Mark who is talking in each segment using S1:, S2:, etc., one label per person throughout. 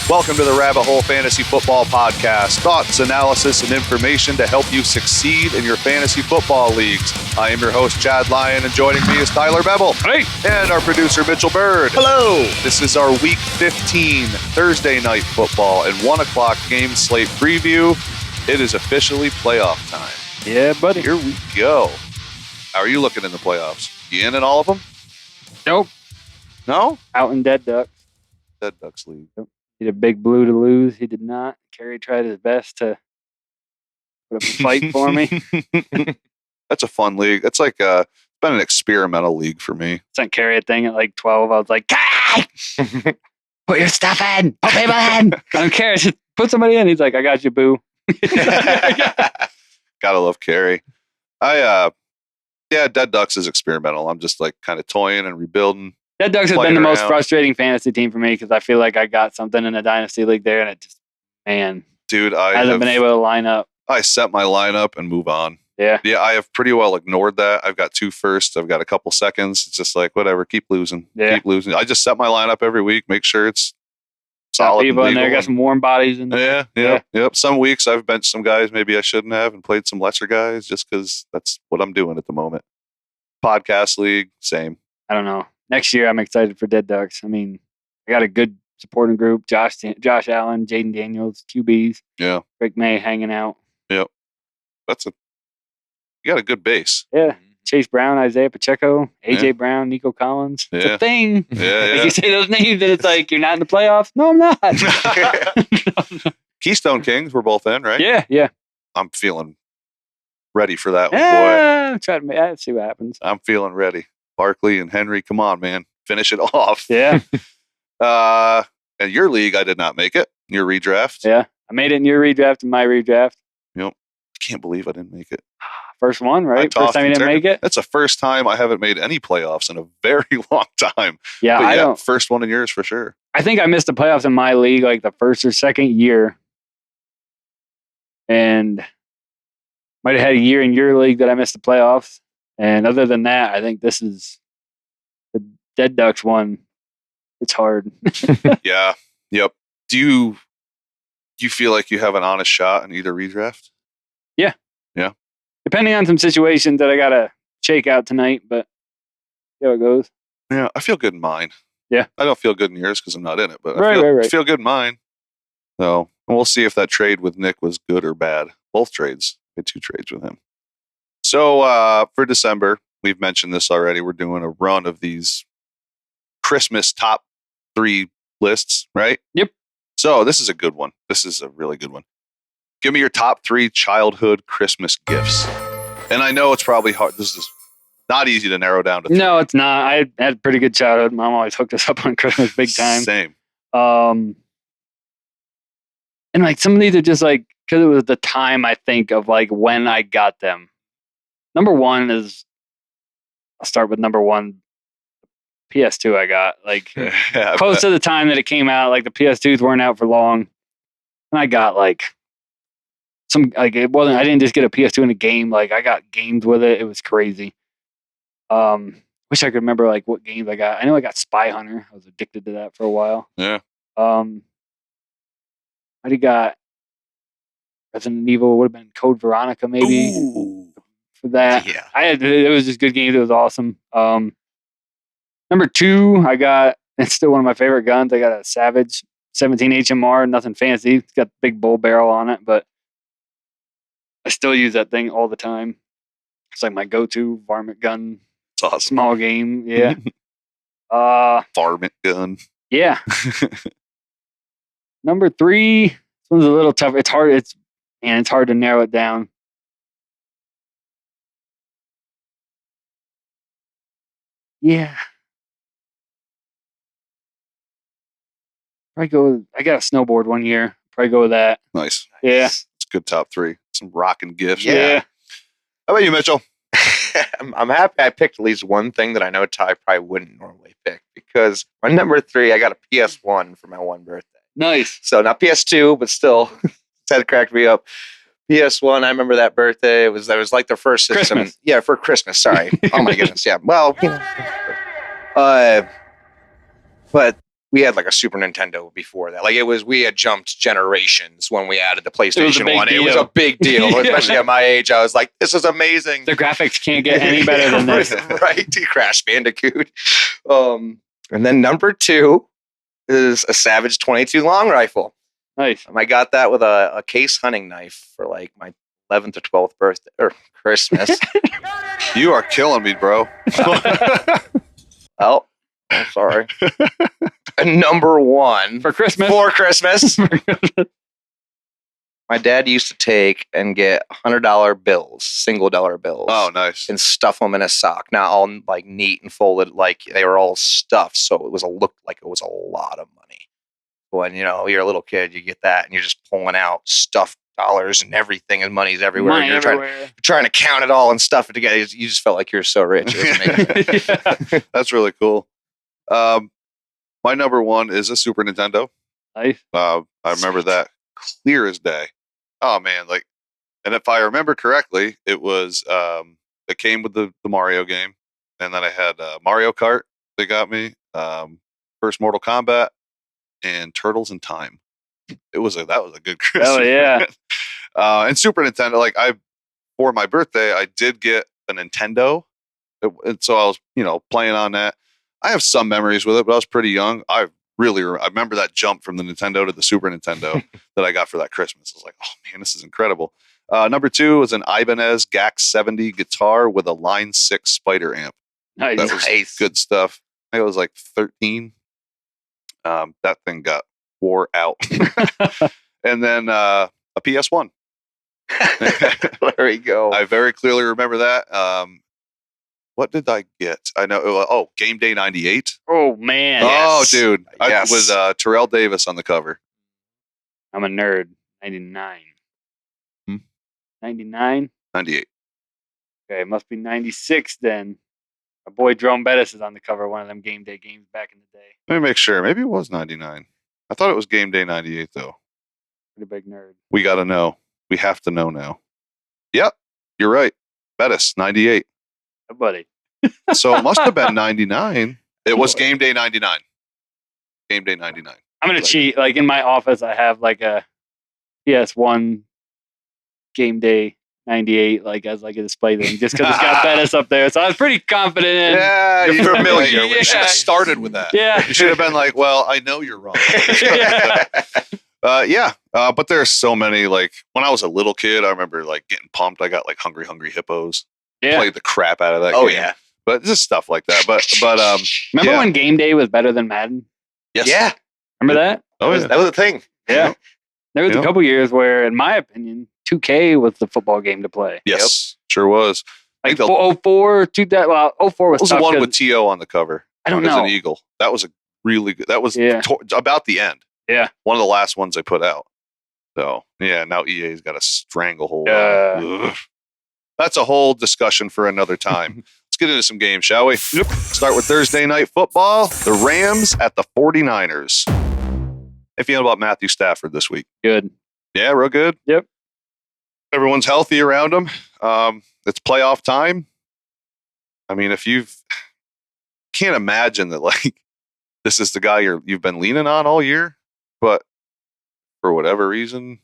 S1: Welcome to the Rabbit Hole Fantasy Football Podcast. Thoughts, analysis, and information to help you succeed in your fantasy football leagues. I am your host, Chad Lyon, and joining me is Tyler Bevel.
S2: Hey!
S1: And our producer, Mitchell Bird.
S2: Hello!
S1: This is our Week 15 Thursday night football and 1 o'clock game slate preview. It is officially playoff time.
S2: Yeah, buddy.
S1: Here we go. How are you looking in the playoffs? You in all of them?
S2: Nope.
S1: No?
S2: Out in Dead Ducks.
S1: Dead Ducks League.
S2: Nope. He did a big blue to lose. He did not. Kerry tried his best to put up a fight for me.
S1: That's a fun league. It's like been an experimental league for me.
S2: Sent Kerry a thing at like 12. I was like, Kerry! Put your stuff in! Put people in! I don't care. Just put somebody in. He's like, I got you, boo.
S1: Gotta love Kerry. Dead Ducks is experimental. I'm just like kind of toying and rebuilding.
S2: Dead Ducks has been the most frustrating fantasy team for me because I feel like I got something in a dynasty league there and it just,
S1: dude,
S2: I haven't been able to line up.
S1: I set my lineup and move on.
S2: Yeah.
S1: Yeah, I have pretty well ignored that. I've got 2 firsts. I've got a couple seconds. It's just like, whatever, keep losing.
S2: Yeah.
S1: Keep losing. I just set my lineup every week, make sure it's solid.
S2: Got people in there, got some warm bodies in there.
S1: Yep. Some weeks I've benched some guys maybe I shouldn't have and played some lesser guys just because that's what I'm doing at the moment. Podcast league, same.
S2: I don't know. Next year, I'm excited for Dead Ducks. I mean, I got a good supporting group. Josh Allen, Jaden Daniels, QBs.
S1: Yeah.
S2: Rick May hanging out.
S1: Yep. You got a good base.
S2: Yeah. Chase Brown, Isaiah Pacheco, AJ Brown, Nico Collins. It's a thing.
S1: Yeah.
S2: Like you say those names and it's like, you're not in the playoffs? No, I'm not.
S1: Keystone Kings, we're both in, right?
S2: Yeah.
S1: I'm feeling ready for that one, boy.
S2: Try to see what happens.
S1: I'm feeling ready. Barkley and Henry, come on, man. Finish it off.
S2: Yeah.
S1: And your league, I did not make it. Your redraft.
S2: Yeah. I made it in your redraft and my redraft.
S1: Yep. I can't believe I didn't make it.
S2: First one, right? First time you didn't make it?
S1: That's the first time I haven't made any playoffs in a very long time.
S2: Yeah,
S1: but
S2: I don't.
S1: First one in yours for sure.
S2: I think I missed the playoffs in my league like the first or second year. And might have had a year in your league that I missed the playoffs. And other than that, I think this is the Dead Ducks one. It's hard.
S1: Yeah. Yep. Do you feel like you have an honest shot in either redraft?
S2: Yeah.
S1: Yeah.
S2: Depending on some situations that I got to shake out tonight, but see how it goes.
S1: Yeah. I feel good in mine.
S2: Yeah.
S1: I don't feel good in yours because I'm not in it, but
S2: right.
S1: I feel good in mine. So we'll see if that trade with Nick was good or bad. Both trades. I had 2 trades with him. So for December, we've mentioned this already. We're doing a run of these Christmas top 3 lists, right?
S2: Yep.
S1: So this is a good one. This is a really good one. Give me your top 3 childhood Christmas gifts. And I know it's probably hard. This is not easy to narrow down to 3.
S2: No, it's not. I had a pretty good childhood. Mom always hooked us up on Christmas big time.
S1: Same.
S2: And like some of these are just like, because it was the time I think of like when I got them. Number 1 is, I'll start with number 1, PS2 I got. Like close to the time that it came out, like the PS2s weren't out for long. And I got like it wasn't, I didn't just get a PS2 in a game. Like I got games with it. It was crazy. Wish I could remember like what games I got. I know I got Spy Hunter. I was addicted to that for a while.
S1: Yeah.
S2: I got Resident Evil, would have been Code Veronica maybe.
S1: Ooh.
S2: For that.
S1: Yeah.
S2: It was just good games. It was awesome. Number 2, I got, it's still one of my favorite guns. I got a Savage 17 HMR, nothing fancy. It's got a big bull barrel on it, but I still use that thing all the time. It's like my go-to varmint gun.
S1: It's awesome.
S2: Small game. Yeah.
S1: Varmint gun.
S2: Yeah. Number 3, this one's a little tough. It's hard. It's hard to narrow it down. Yeah. I got a snowboard one year. Probably go with that.
S1: Nice.
S2: Yeah.
S1: It's a good top 3. Some rocking gifts.
S2: Yeah.
S1: How about you, Mitchell?
S3: I'm happy I picked at least one thing that I know Ty probably wouldn't normally pick because my number 3, I got a PS1 for my 1 birthday.
S2: Nice.
S3: So not PS2, but still, that cracked me up. PS1, I remember that birthday. That was like the first system.
S2: Christmas.
S3: Yeah, for Christmas. Sorry. Oh my goodness. Yeah. Well, but we had like a Super Nintendo before that. Like we had jumped generations when we added the PlayStation 1. It was a big deal,
S2: Yeah.
S3: especially at my age. I was like, this is amazing.
S2: The graphics can't get any better than this.
S3: Right? Crash Bandicoot. And then number 2 is a Savage 22 long rifle.
S2: Nice.
S3: I got that with a case hunting knife for like my 11th or 12th birthday or Christmas.
S1: You are killing me, bro.
S3: Oh, I'm sorry. And number 1
S2: For Christmas.
S3: For Christmas. My dad used to take and get $100 bills, single dollar bills.
S1: Oh, nice.
S3: And stuff them in a sock. Not all like neat and folded, like they were all stuffed. So it looked like it was a lot of money. When you're a little kid, you get that and you're just pulling out stuffed dollars and everything, and money's everywhere.
S2: Money
S3: And you're
S2: everywhere.
S3: trying to count it all and stuff it together. You just felt like you're so rich. It was amazing.
S2: Yeah.
S1: That's really cool. My number 1 is a Super Nintendo.
S2: Nice.
S1: I remember that clear as day. Oh man, and if I remember correctly, it was it came with the Mario game, and then I had Mario Kart. They got me first Mortal Kombat and Turtles in Time. That was a good Christmas.
S2: Oh yeah.
S1: And Super Nintendo. For my birthday, I did get a Nintendo, and so I was playing on that. I have some memories with it, but I was pretty young. I remember that jump from the Nintendo to the Super Nintendo that I got for that Christmas. I was like, oh man, this is incredible. Number 2 was an Ibanez GAC 70 guitar with a Line 6 Spider amp.
S2: Nice.
S1: That was good stuff. I think it was like 13. That thing got wore out. And then a PS1.
S3: There we go.
S1: I very clearly remember that. What did I get? I know. Game Day 98.
S2: Oh man.
S1: Oh,
S3: Yes.
S1: dude.
S3: Yes.
S1: With Terrell Davis on the cover.
S2: I'm a nerd. 99.
S1: Hmm?
S2: 99?
S1: 98.
S2: Okay, it must be 96 then. My boy Jerome Bettis is on the cover of one of them game day games back in the day.
S1: Let me make sure. Maybe it was 99. I thought it was Game Day 98, though.
S2: Pretty big nerd.
S1: We got to know. We have to know now. Yep. You're right. Bettis, 98.
S2: Oh, buddy.
S1: So it must have been 99. It was Game Day 99. Game Day 99.
S2: I'm going to cheat. Like in my office, I have like a PS1 game day 98, like as like a display thing, just because it's got Bettis up there. So I was pretty confident in.
S1: Yeah,
S2: You're
S1: you're familiar.
S2: familiar.
S1: You should have started with that.
S2: Yeah.
S1: You should have been like, well, I know you're wrong. But there's so many, like when I was a little kid, I remember like getting pumped. I got like Hungry Hippos.
S2: Yeah.
S1: Played the crap out of that
S3: Oh
S1: game.
S3: yeah.
S1: But just stuff like that. But
S2: Remember
S1: yeah.
S2: when game day was better than Madden?
S1: Yes.
S3: Yeah.
S2: Remember that?
S1: Oh,
S3: that
S1: yeah.
S3: was a thing.
S2: Yeah. There was
S1: Yeah.
S2: a couple years where, in my opinion, 2K was the football game to play.
S1: Yes. Sure was. I
S2: Like
S1: think the-
S2: 04, 2000, well, 04 was
S1: What was the
S2: tough
S1: one
S2: 'cause-
S1: with T.O. on the cover?
S2: I don't
S1: As
S2: know.
S1: an eagle. That was a really good. That was
S2: Yeah.
S1: about the end.
S2: Yeah.
S1: One of the last ones they put out. So, yeah, now EA's got a stranglehold.
S2: Yeah.
S1: That's a whole discussion for another time. Let's get into some games, shall we? Yep. Start with Thursday night football. The Rams at the 49ers. How you feeling about Matthew Stafford this week?
S2: Good.
S1: Yeah, real good.
S2: Yep.
S1: Everyone's healthy around him. It's playoff time. I mean, if can't imagine that like this is the guy you've been leaning on all year, but for whatever reason,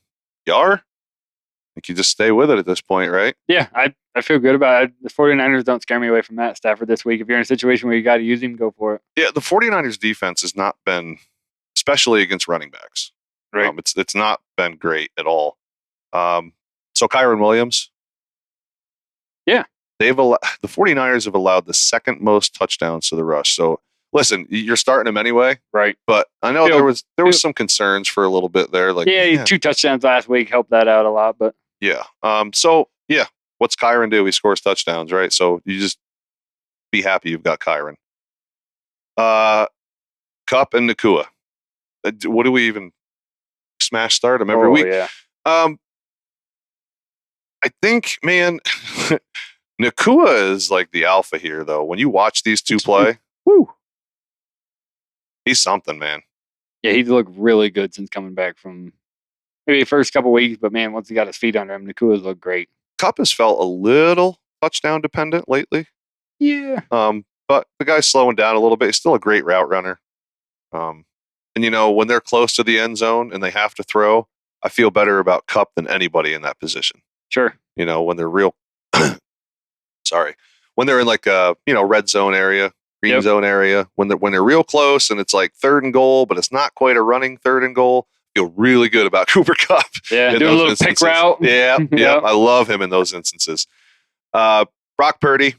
S1: you are. I think you just stay with it at this point, right?
S2: Yeah, I feel good about it. The 49ers don't scare me away from Matt Stafford this week. If you're in a situation where you got to use him, go for it.
S1: Yeah, the 49ers defense has not been, especially against running backs.
S2: Right.
S1: It's not been great at all. So Kyron Williams.
S2: Yeah.
S1: The 49ers have allowed the second most touchdowns to the rush. So listen, you're starting him anyway.
S2: Right.
S1: But I know there was some concerns for a little bit there. Like,
S2: Yeah, 2 touchdowns last week helped that out a lot, but
S1: yeah. So yeah, what's Kyron do? He scores touchdowns, right? So you just be happy you've got Kyron. Cup and Nakua. What do we even smash start them every week?
S2: Yeah.
S1: I think, man, Nakua is like the alpha here, though. When you watch these two play, woo, he's something, man.
S2: Yeah, he's looked really good since coming back from maybe the first couple weeks, but man, once he got his feet under him, Nakua's looked great.
S1: Cup has felt a little touchdown dependent lately.
S2: Yeah.
S1: But the guy's slowing down a little bit. He's still a great route runner. And, when they're close to the end zone and they have to throw, I feel better about Kupp than anybody in that position.
S2: Sure.
S1: When they're real, sorry, when they're in like a, red zone area, green zone area, when they're real close and it's like 3rd and goal, but it's not quite a running 3rd and goal, I feel really good about Cooper Kupp.
S2: Yeah, doing a little pick route.
S1: Yeah, yeah, I love him in those instances. Brock Purdy.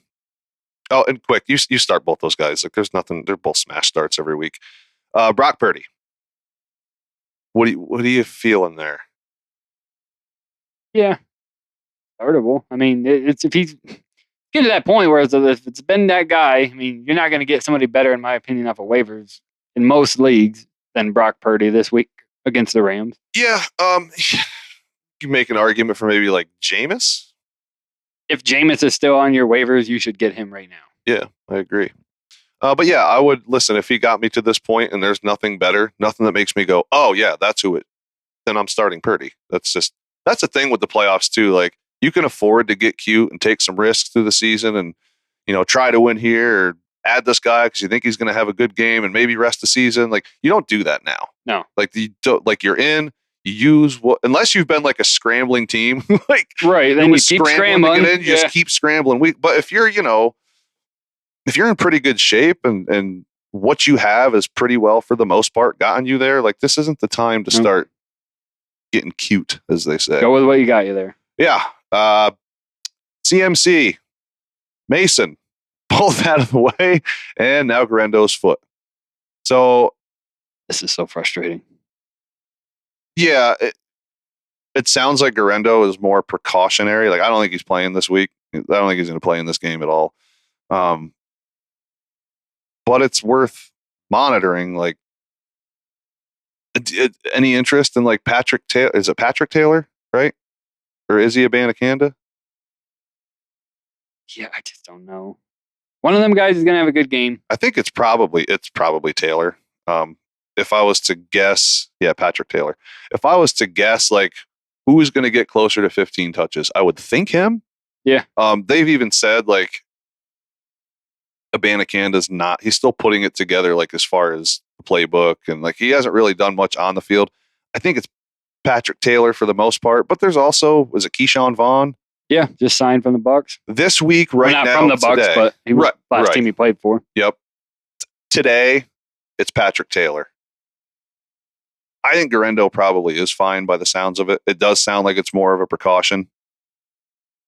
S1: Oh, and quick, you start both those guys. Like, there's nothing. They're both smash starts every week. Brock Purdy. What are you feeling there?
S2: Yeah, startable. I mean, it's if he's getting to that point where if it's been that guy, I mean, you're not going to get somebody better, in my opinion, off of waivers in most leagues than Brock Purdy this week against the Rams.
S1: Yeah, you make an argument for maybe like Jameis.
S2: If Jameis is still on your waivers, you should get him right now.
S1: Yeah, I agree. But yeah, I would listen if he got me to this point and there's nothing better, nothing that makes me go, oh yeah, that's who it. Then I'm starting Purdy. That's the thing with the playoffs too. Like, you can afford to get cute and take some risks through the season and try to win here or add this guy because you think he's going to have a good game and maybe rest the season. Like, you don't do that now.
S2: No,
S1: like you don't. Like, you're in. You use what unless you've been like a scrambling team, like
S2: right. Then you keep scrambling.
S1: You just keep scrambling. But if you're if you're in pretty good shape and what you have is pretty well for the most part gotten you there, like, this isn't the time to start getting cute, as they say.
S2: Go with what you got you there.
S1: Yeah. CMC, Mason, both out of the way, and now Garendo's foot. So
S2: this is so frustrating.
S1: Yeah, it sounds like Garendo is more precautionary. Like, I don't think he's playing this week. I don't think he's going to play in this game at all. But it's worth monitoring. Like, any interest in like Patrick Taylor? Is it Patrick Taylor, right? Or is he a Abanikanda?
S2: Yeah, I just don't know. One of them guys is going to have a good game.
S1: I think it's probably Taylor. If I was to guess, Patrick Taylor. If I was to guess, like, who is going to get closer to 15 touches, I would think him.
S2: Yeah.
S1: They've even said, like, Abanikanda's not. He's still putting it together, like, as far as the playbook, and like, he hasn't really done much on the field. I think it's Patrick Taylor for the most part, but there's also, was it Keyshawn Vaughn?
S2: Yeah, just signed from the Bucs
S1: this week, right now.
S2: Not from the Bucs,
S1: today,
S2: but he was last team he played for.
S1: Yep. Today, it's Patrick Taylor. I think Garendo probably is fine by the sounds of it. It does sound like it's more of a precaution.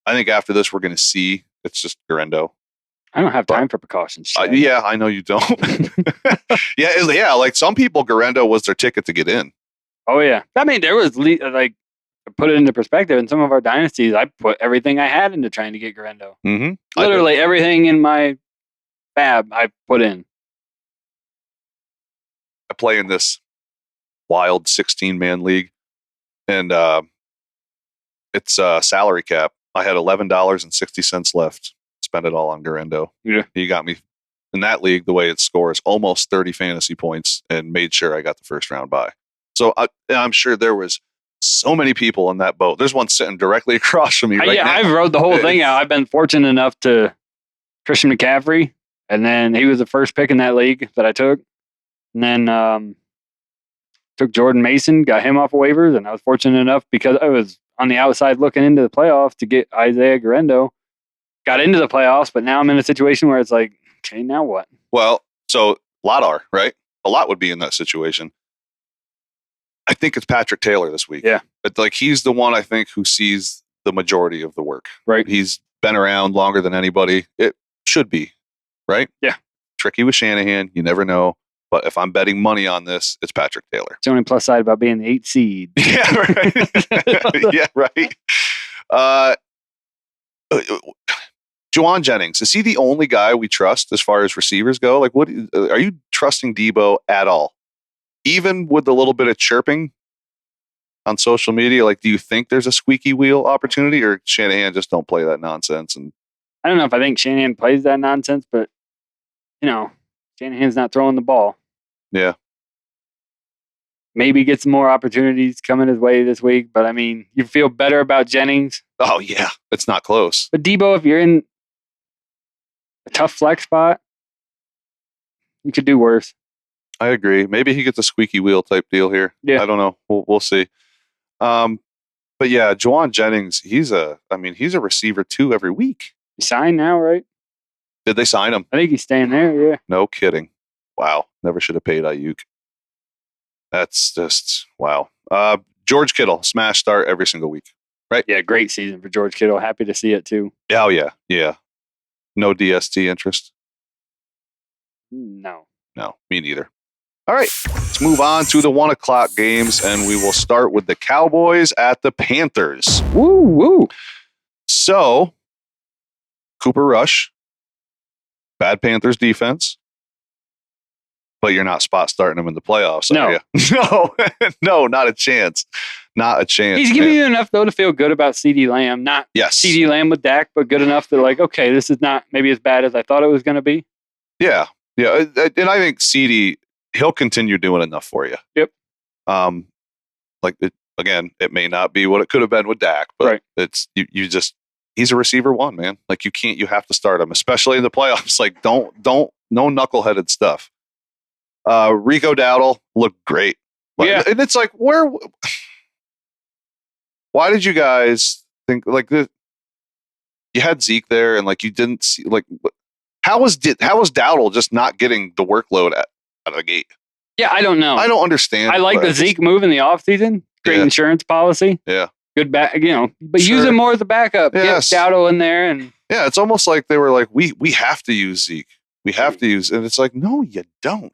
S1: I think after this, we're going to see it's just Garendo.
S2: I don't have time for precautions.
S1: Yeah, I know you don't. yeah. Like, some people, Garendo was their ticket to get in.
S2: Oh yeah, I mean, there was like, put it into perspective. In some of our dynasties, I put everything I had into trying to get Garendo.
S1: Mm-hmm.
S2: Literally everything in my fab I put in.
S1: I play in this wild 16-man league, and it's a salary cap. I had $11.60 left. Spend it all on Garendo.
S2: Yeah.
S1: He got me in that league. The way it scores, almost 30 fantasy points, and made sure I got the first round bye. So I'm sure there was so many people in that boat. There's one sitting directly across from me right now.
S2: I've rode the whole thing out. I've been fortunate enough to Christian McCaffrey, and then he was the first pick in that league that I took. And then took Jordan Mason, got him off of waivers, and I was fortunate enough because I was on the outside looking into the playoffs to get Isaiah Garendo. Got into the playoffs, but now I'm in a situation where it's like, okay, now what?
S1: Well, so a lot are, right? A lot would be in that situation. I think it's Patrick Taylor this week.
S2: Yeah.
S1: But like, he's the one I think who sees the majority of the work.
S2: Right.
S1: He's been around longer than anybody. It should be, right?
S2: Yeah.
S1: Tricky with Shanahan. You never know. But if I'm betting money on this, it's Patrick Taylor.
S2: It's the only plus side about being the 8th seed.
S1: Yeah, right. Yeah, right. Juwan Jennings, is he the only guy we trust as far as receivers go? Like, what are you trusting Debo at all? Even with the little bit of chirping on social media, like, do you think there's a squeaky wheel opportunity, or Shanahan just don't play that nonsense? And
S2: I don't know if I think Shanahan plays that nonsense, but Shanahan's not throwing the ball.
S1: Yeah.
S2: Maybe get some more opportunities coming his way this week, but I mean, you feel better about Jennings.
S1: Oh yeah, it's not close.
S2: But Debo, if you're in a tough flex spot, you could do worse.
S1: I agree. Maybe he gets a squeaky wheel type deal here.
S2: Yeah.
S1: I don't know. We'll see. But yeah, Juwan Jennings, he's a receiver 2 every week.
S2: He signed now, right?
S1: Did they sign him?
S2: I think he's staying there. Yeah.
S1: No kidding. Wow. Never should have paid Ayuk. That's just wow. George Kittle, smash start every single week. Right?
S2: Yeah, great season for George Kittle. Happy to see it too.
S1: Oh yeah. Yeah. No DST interest?
S2: No.
S1: No, me neither. All right. Let's move on to the 1:00 games, and we will start with the Cowboys at the Panthers.
S2: Woo woo.
S1: So Cooper Rush, bad Panthers defense. But you're not spot starting him in the playoffs,
S2: No.
S1: are you? No, not a chance. Not a chance.
S2: He's giving you enough though to feel good about CD Lamb. Not
S1: yes.
S2: CD Lamb with Dak, but good enough to like, okay, this is not maybe as bad as I thought it was going to be.
S1: Yeah. Yeah. And I think CD, he'll continue doing enough for you.
S2: Yep.
S1: Again, it may not be what it could have been with Dak, but
S2: Right.
S1: it's you just he's a receiver 1, man. Like you have to start him, especially in the playoffs. Like don't no knuckleheaded stuff. Rico Dowdle looked great.
S2: Yeah.
S1: And it's like, why did you guys think like this? You had Zeke there and like you didn't see like how was Dowdle just not getting the workload out of the gate?
S2: Yeah, I don't know.
S1: I don't understand.
S2: I like the Zeke move in the offseason. Great
S1: Yeah.
S2: insurance policy.
S1: Yeah.
S2: Good back, but
S1: Sure.
S2: use him more as a backup.
S1: Yes.
S2: Get Dowdle in there and
S1: Yeah, it's almost like they were like, we have to use Zeke. We have to use, and it's like, no, you don't.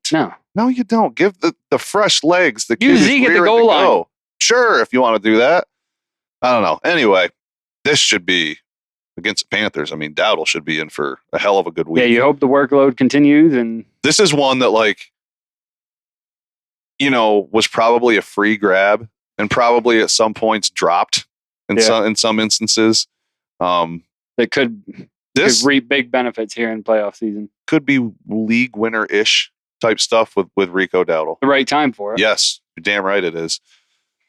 S1: No, you don't. Give the fresh legs. The
S2: Use
S1: kid
S2: Zeke
S1: who's
S2: at the
S1: rearing
S2: goal
S1: to
S2: line.
S1: go. Sure, if you want to do that. I don't know. Anyway, this should be against the Panthers. I mean, Dowdle should be in for a hell of a good week.
S2: yeah, you hope the workload continues and
S1: This is one that was probably a free grab and probably at some points dropped in some instances.
S2: that could reap big benefits here in playoff season.
S1: Could be league winner-ish type stuff with Rico Dowdle.
S2: The right time for it.
S1: Yes, you're damn right it is.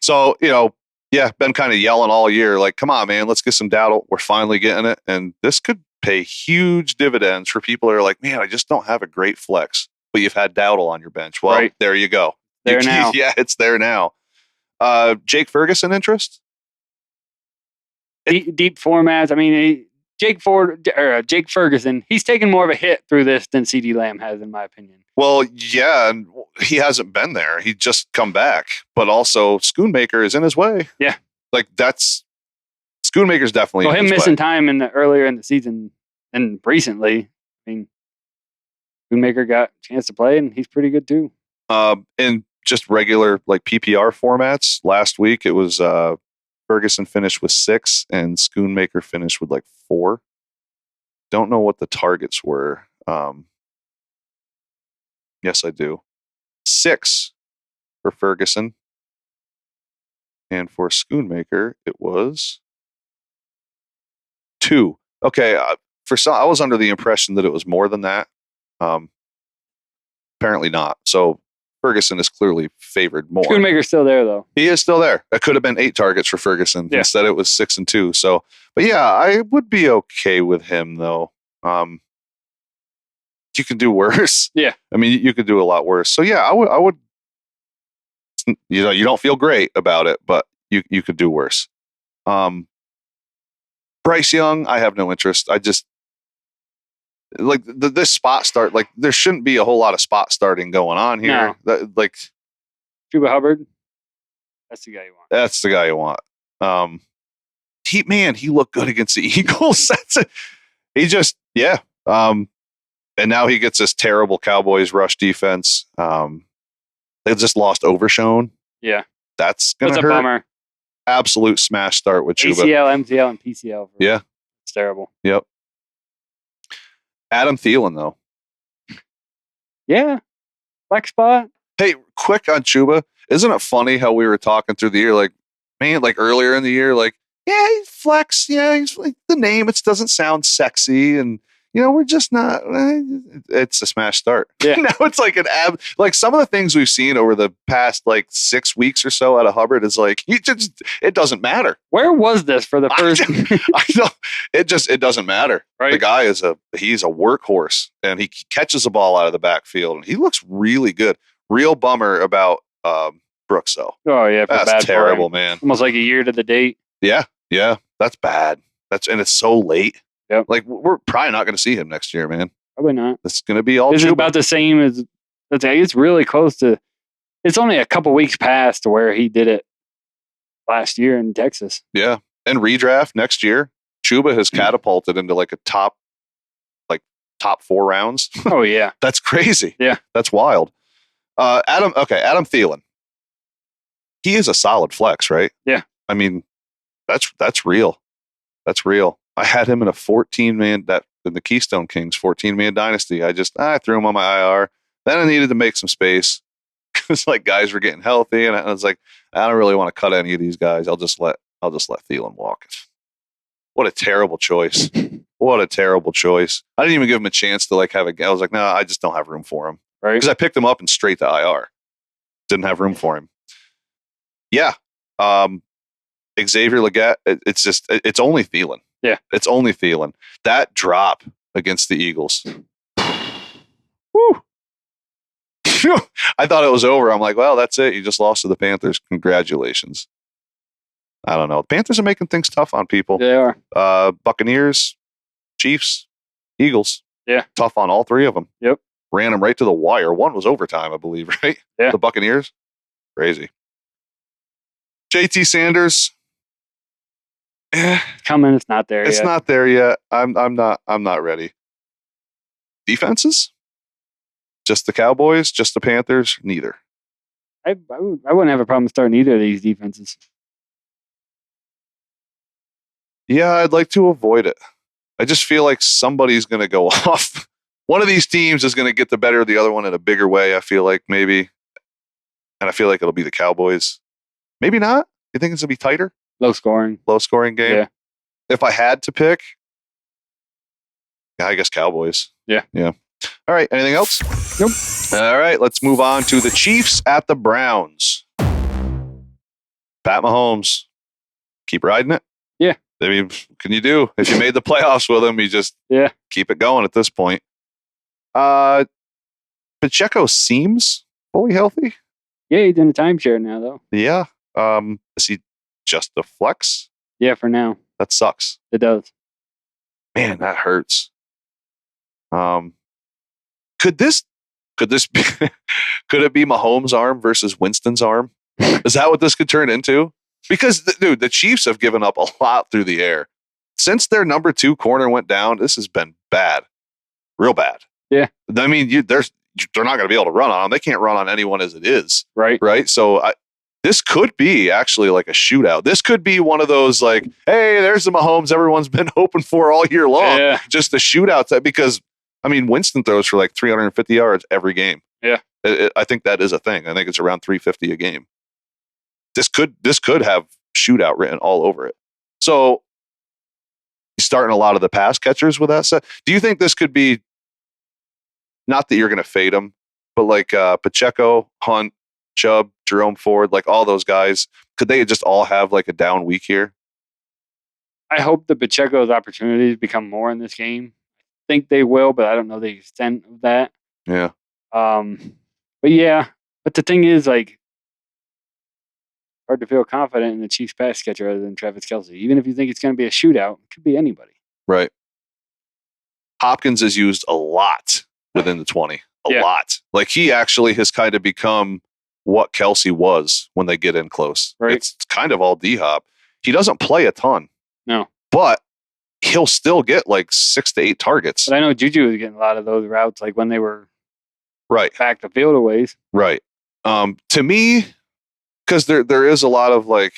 S1: So, been kind of yelling all year, like, come on, man, let's get some Dowdle. We're finally getting it. And this could pay huge dividends for people that are like, man, I just don't have a great flex, but you've had Dowdle on your bench. Well,
S2: Right.
S1: There you go.
S2: There now.
S1: Yeah, it's there now. Jake Ferguson interest?
S2: Deep formats. I mean, Jake Ferguson, he's taken more of a hit through this than CD Lamb has, in my opinion.
S1: Well, yeah, and he hasn't been there. He just come back. But also, Schoonmaker is in his way.
S2: Yeah.
S1: Like, Schoonmaker's definitely
S2: Well,
S1: in
S2: him
S1: his
S2: missing
S1: way.
S2: time earlier in the season and recently, I mean, Schoonmaker got a chance to play, and he's pretty good too.
S1: In just regular, like, PPR formats, last week it was Ferguson finished with 6 and Schoonmaker finished with, 4. Don't know what the targets were. Yes, I do. 6 for Ferguson. And for Schoonmaker, it was 2. Okay, I was under the impression that it was more than that. Apparently not. So Ferguson is clearly favored more.
S2: Schoonmaker's still there, though.
S1: He is still there. It could have been 8 targets for Ferguson.
S2: Yeah.
S1: Instead, it was 6 and 2. So, but yeah, I would be okay with him though. You can do worse.
S2: Yeah.
S1: I mean, you could do a lot worse. So yeah, I would. You don't feel great about it, but you could do worse. Bryce Young, I have no interest. I just like this spot start. Like there shouldn't be a whole lot of spot starting going on here.
S2: No. Chuba Hubbard, that's the guy you want.
S1: That's the guy you want. He looked good against the Eagles. That's it. He just, yeah. And now he gets this terrible Cowboys rush defense. They just lost Overshone.
S2: Yeah.
S1: That's going to
S2: That's a
S1: hurt.
S2: bummer.
S1: Absolute smash start with Chuba.
S2: ACL, MCL, and PCL.
S1: Yeah.
S2: It's terrible.
S1: Yep. Adam Thielen, though.
S2: Yeah. Flex spot.
S1: Hey, quick on Chuba. Isn't it funny how we were talking through the year, like, man, like earlier in the year, like, yeah, he's flex. Yeah, he's like the name. It doesn't sound sexy. And, we're just not, it's a smash start.
S2: Yeah.
S1: Now it's like like some of the things we've seen over the past 6 weeks or so out of Hubbard is like, it doesn't matter.
S2: Where was this for the first?
S1: I know. It doesn't matter.
S2: Right.
S1: The guy he's a workhorse and he catches the ball out of the backfield and he looks really good. Real bummer about Brooks, though.
S2: Oh, yeah.
S1: That's
S2: bad
S1: terrible,
S2: for him.
S1: man.
S2: Almost like a year to the date.
S1: Yeah. That's bad. And it's so late.
S2: Yep.
S1: Like, we're probably not going to see him next year, man.
S2: Probably not.
S1: It's going to be all
S2: This is
S1: Chuba.
S2: about the same as, it's really close to, it's only a couple weeks past to where he did it last year in Texas.
S1: Yeah. And redraft next year, Chuba has catapulted into like a top 4 rounds.
S2: Oh, yeah.
S1: That's crazy.
S2: Yeah.
S1: That's wild. Adam Thielen. He is a solid flex, right?
S2: Yeah.
S1: I mean, that's real. That's real. I had him in a 14-man, in the Keystone Kings 14-man dynasty. I threw him on my IR. Then I needed to make some space because like guys were getting healthy, and I was like, I don't really want to cut any of these guys. I'll just let Thielen walk. What a terrible choice. What a terrible choice. I didn't even give him a chance to like have a. I was like, no, I just don't have room for him.
S2: Right.
S1: Because I picked him up and straight to IR. Didn't have room for him. Yeah. Xavier Legette, it's only Thielen.
S2: Yeah.
S1: It's only Thielen. That drop against the Eagles. Woo. I thought it was over. I'm like, well, that's it. You just lost to the Panthers. Congratulations. I don't know. The Panthers are making things tough on people.
S2: They are.
S1: Buccaneers, Chiefs, Eagles.
S2: Yeah.
S1: Tough on all 3 of them.
S2: Yep.
S1: Ran them right to the wire. One was overtime, I believe, right?
S2: Yeah.
S1: The Buccaneers. Crazy. JT Sanders.
S2: Coming. It's not there yet.
S1: It's not there yet. I'm not ready. Defenses? Just the Cowboys? Just the Panthers? Neither.
S2: I wouldn't have a problem starting either of these defenses.
S1: Yeah, I'd like to avoid it. I just feel like somebody's going to go off. One of these teams is going to get the better of the other one in a bigger way, I feel like, maybe. And I feel like it'll be the Cowboys. Maybe not. You think it's going to be tighter?
S2: Low scoring
S1: game?
S2: Yeah.
S1: If I had to pick, I guess Cowboys.
S2: Yeah.
S1: All right. Anything else?
S2: Nope.
S1: All right. Let's move on to the Chiefs at the Browns. Pat Mahomes. Keep riding it.
S2: Yeah.
S1: I mean, what can you do? If you made the playoffs with him, you just keep it going at this point. Pacheco seems fully healthy.
S2: Yeah, he's in a timeshare now, though.
S1: Yeah. Is he just a flex?
S2: Yeah, for now.
S1: That sucks.
S2: It does.
S1: Man, that hurts. Could this be could it be Mahomes' arm versus Winston's arm? Is that what this could turn into? Because the Chiefs have given up a lot through the air. Since their number 2 corner went down, this has been bad. Real bad.
S2: Yeah.
S1: I mean, they're not going to be able to run on them. They can't run on anyone as it is.
S2: Right.
S1: So this could be actually like a shootout. This could be one of those like, hey, there's the Mahomes everyone's been hoping for all year long.
S2: Yeah.
S1: Just the shootouts. Because, I mean, Winston throws for like 350 yards every game.
S2: Yeah.
S1: I think that is a thing. I think it's around 350 a game. This could have shootout written all over it. So he's starting a lot of the pass catchers with that set. Do you think this could be, not that you're going to fade them, but like Pacheco, Hunt, Chubb, Jerome Ford, like all those guys, could they just all have like a down week here?
S2: I hope the Pacheco's opportunities become more in this game. I think they will, but I don't know the extent of that.
S1: Yeah.
S2: But the thing is, like, hard to feel confident in the Chiefs pass catcher other than Travis Kelce. Even if you think it's going to be a shootout, it could be anybody.
S1: Right. Hopkins is used a lot within the 20. A lot. Like, he actually has kind of become what Kelce was when they get in close.
S2: Right.
S1: It's kind of all D-Hop. He doesn't play a ton.
S2: No.
S1: But he'll still get like 6 to 8 targets.
S2: But I know Juju was getting a lot of those routes, like when they were
S1: right
S2: back the field a ways.
S1: Right. To me, because there is a lot of like,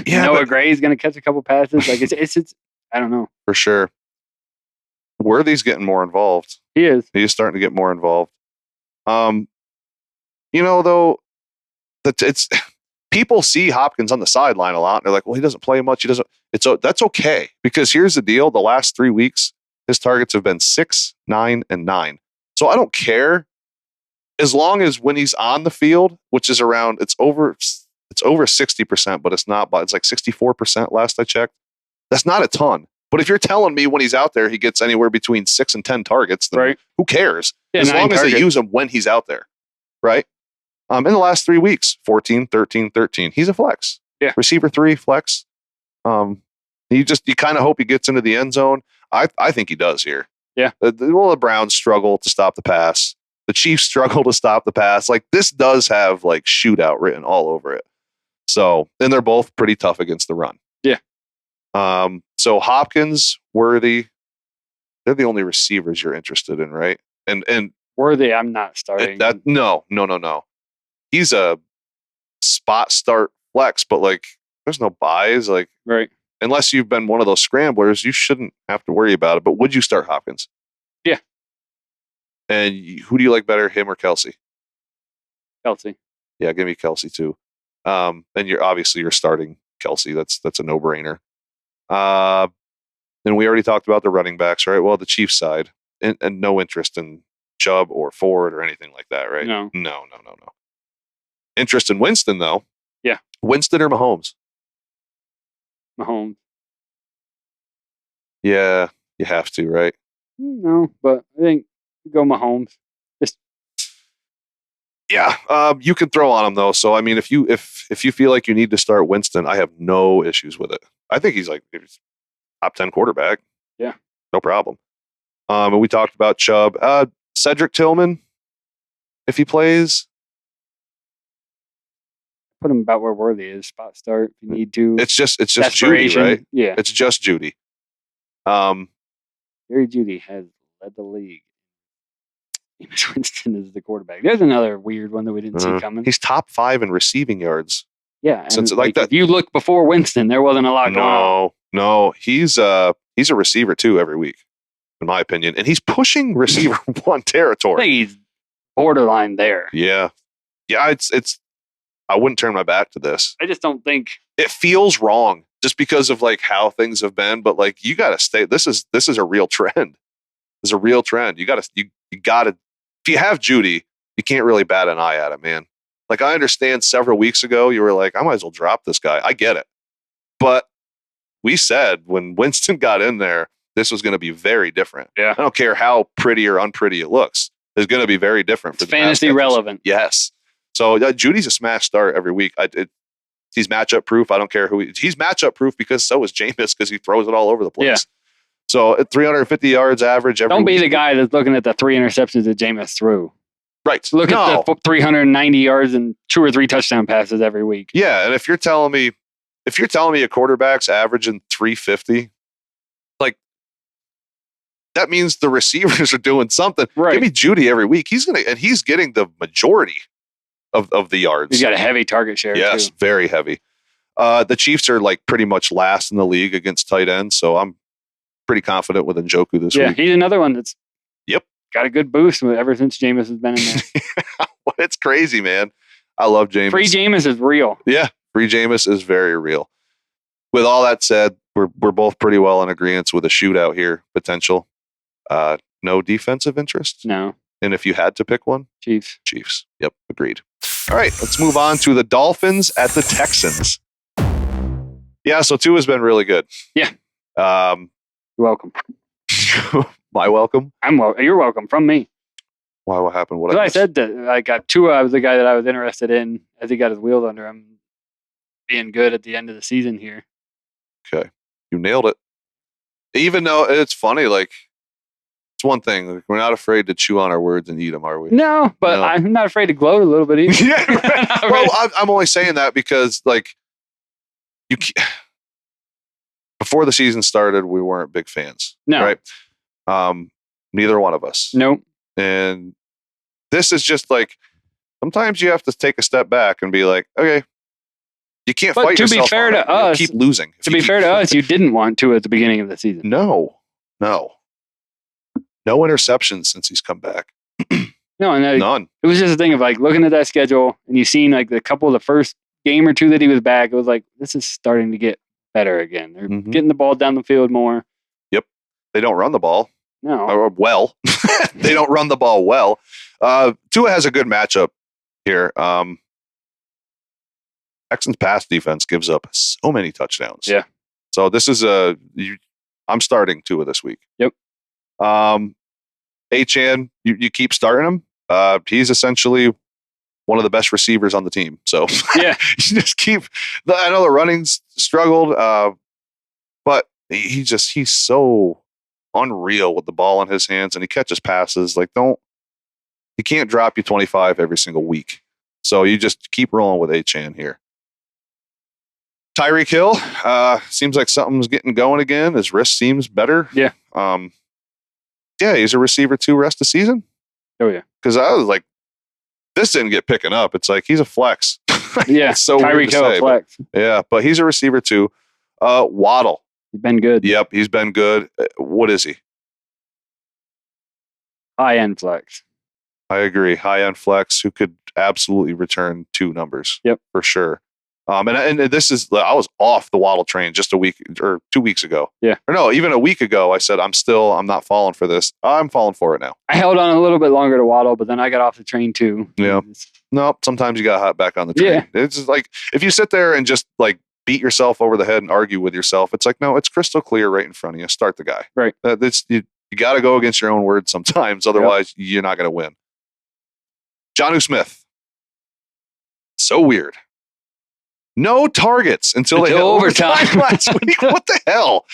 S2: Noah Gray's going to catch a couple passes. Like it's I don't know
S1: for sure. Worthy's getting more involved.
S2: He is.
S1: He's starting to get more involved. Though, it's people see Hopkins on the sideline a lot. And they're like, well, he doesn't play much. That's okay, because here's the deal: the last 3 weeks, his targets have been 6, 9, and 9. So I don't care, as long as when he's on the field, which is around, it's over 60%, but it's not. But it's like 64% last I checked. That's not a ton. But if you're telling me when he's out there, he gets anywhere between 6 and 10 targets, then who cares?
S2: Yeah,
S1: as long as
S2: targets.
S1: they use him when he's out there. right? In the last 3 weeks, 14, 13, 13. He's a flex.
S2: Yeah.
S1: Receiver 3, flex. You kind of hope he gets into the end zone. I think he does here.
S2: Yeah.
S1: The Browns struggle to stop the pass. The Chiefs struggle to stop the pass. Like, this does have like shootout written all over it. So, and they're both pretty tough against the run.
S2: Yeah.
S1: So Hopkins, Worthy, they're the only receivers you're interested in, right? And
S2: Worthy, I'm not starting.
S1: No. He's a spot start flex, but like, there's no buys. Like,
S2: right.
S1: Unless you've been one of those scramblers, you shouldn't have to worry about it. But would you start Hopkins?
S2: Yeah.
S1: And who do you like better, him or Kelsey?
S2: Kelsey.
S1: Yeah, give me Kelsey too. And you're starting Kelsey. That's a no-brainer. And we already talked about the running backs, right? Well, the Chiefs side, and no interest in Chubb or Ford or anything like that, right?
S2: No.
S1: Interest in Winston, though.
S2: Yeah.
S1: Winston or Mahomes?
S2: Mahomes.
S1: Yeah, you have to, right?
S2: No, but I think we go Mahomes.
S1: Yeah, you can throw on him though. So I mean, if you feel like you need to start Winston, I have no issues with it. I think he's like top 10 quarterback.
S2: Yeah,
S1: no problem. And we talked about Chubb, Cedric Tillman, if he plays.
S2: Put him about where Worthy is. Spot start if you need to.
S1: It's just Judy, right?
S2: Yeah,
S1: it's just Judy.
S2: Jerry Judy has led the league. Jameis Winston is the quarterback. There's another weird one that we didn't see coming.
S1: He's top 5 in receiving yards.
S2: Yeah, and
S1: since like that.
S2: If you look before Winston, there wasn't a lot going on.
S1: No, he's a receiver too every week, in my opinion, and he's pushing receiver 1 territory.
S2: I think he's borderline there.
S1: Yeah. It's. I wouldn't turn my back to this.
S2: I just don't think
S1: it feels wrong just because of like how things have been. But like, you got to stay. This is a real trend. There's a real trend. You got to. If you have Judy, you can't really bat an eye at it, man. Like, I understand several weeks ago you were like, I might as well drop this guy. I get it, but we said when Winston got in there, this was going to be very different.
S2: Yeah,
S1: I don't care how pretty or unpretty it looks. It's going to be very different for the
S2: fantasy relevant.
S1: Yes. So Judy's a smash start every week. He's matchup proof. I don't care who he's matchup proof because so is Jameis because he throws it all over the place. Yeah. So at 350 yards average every
S2: Don't be
S1: week.
S2: the guy that's looking at the 3 interceptions that Jameis threw.
S1: Right.
S2: Look at the 390 yards and 2 or 3 touchdown passes every week.
S1: Yeah, and if you're telling me a quarterback's averaging 350, like, that means the receivers are doing something.
S2: Right.
S1: Give me Judy every week. He's getting the majority of the yards.
S2: He's got a heavy target share.
S1: Yes,
S2: too.
S1: Very heavy. The Chiefs are like pretty much last in the league against tight ends, so I'm pretty confident with Njoku this week.
S2: Yeah, he's another one that's got a good boost ever since Jameis has been in there.
S1: It's crazy, man. I love Jameis.
S2: Free Jameis is real.
S1: Yeah, free Jameis is very real. With all that said, we're both pretty well in agreement with a shootout here potential. No defensive interest?
S2: No.
S1: And if you had to pick one?
S2: Chiefs.
S1: Yep, agreed. All right, let's move on to the Dolphins at the Texans. Yeah, so 2 has been really good.
S2: Yeah. You're welcome.
S1: My welcome?
S2: You're welcome from me.
S1: Why? What happened? What
S2: I said that I got Tua. I was the guy that I was interested in as he got his wheels under him, being good at the end of the season here.
S1: Okay, you nailed it. Even though it's funny, like, it's one thing. Like, we're not afraid to chew on our words and eat them, are we?
S2: No, but no. I'm not afraid to gloat a little bit either.
S1: Yeah. Right. Well, I'm only saying that because, like, before the season started, we weren't big fans.
S2: No.
S1: Right? Neither one of us.
S2: Nope.
S1: And this is just like, sometimes you have to take a step back and be like, okay, you can't fight yourself.
S2: To be fair to us,
S1: keep losing.
S2: To be fair to us, you didn't want to at the beginning of the season.
S1: No interceptions since he's come back.
S2: No,
S1: none.
S2: It was just a thing of like looking at that schedule and you seen like the couple of the first game or 2 that he was back. It was like, this is starting to get better again. They're getting the ball down the field more.
S1: Yep. They don't run the ball.
S2: No.
S1: Or well. They don't run the ball well. Tua has a good matchup here. Texans pass defense gives up so many touchdowns.
S2: Yeah.
S1: So this is I'm starting Tua this week.
S2: Yep.
S1: Achane, you keep starting him. He's essentially one of the best receivers on the team. So
S2: Yeah.
S1: you just keep. I know the running's struggled, but he's so unreal with the ball in his hands, and he catches passes. Like, he can't drop you 25 every single week. So you just keep rolling with Achane here. Tyreek Hill, seems like something's getting going again. His wrist seems better.
S2: Yeah.
S1: Yeah, he's a receiver 2 rest of season.
S2: Oh yeah.
S1: Because I was like, this didn't get picking up. It's like he's a flex.
S2: Yeah.
S1: It's so weird
S2: Tyreek
S1: to
S2: Hill
S1: say,
S2: flex.
S1: but he's a receiver 2. Waddle.
S2: He's been good.
S1: Yep, he's been good. What is he?
S2: High end flex.
S1: I agree. High end flex who could absolutely return 2 numbers.
S2: Yep,
S1: for sure. And this is, I was off the Waddle train just a week or 2 weeks ago.
S2: Yeah,
S1: or no, even a week ago. I said I'm not falling for this. I'm falling for it now.
S2: I held on a little bit longer to Waddle, but then I got off the train too.
S1: Yeah. No, sometimes you got to hop back on the train.
S2: Yeah.
S1: It's just like if you sit there and just like beat yourself over the head and argue with yourself, it's like, no, it's crystal clear right in front of you. Start the guy.
S2: Right.
S1: You got to go against your own words sometimes. Otherwise, you're not going to win. Jonnu Smith. So weird. No targets until they hit overtime last week. What the hell?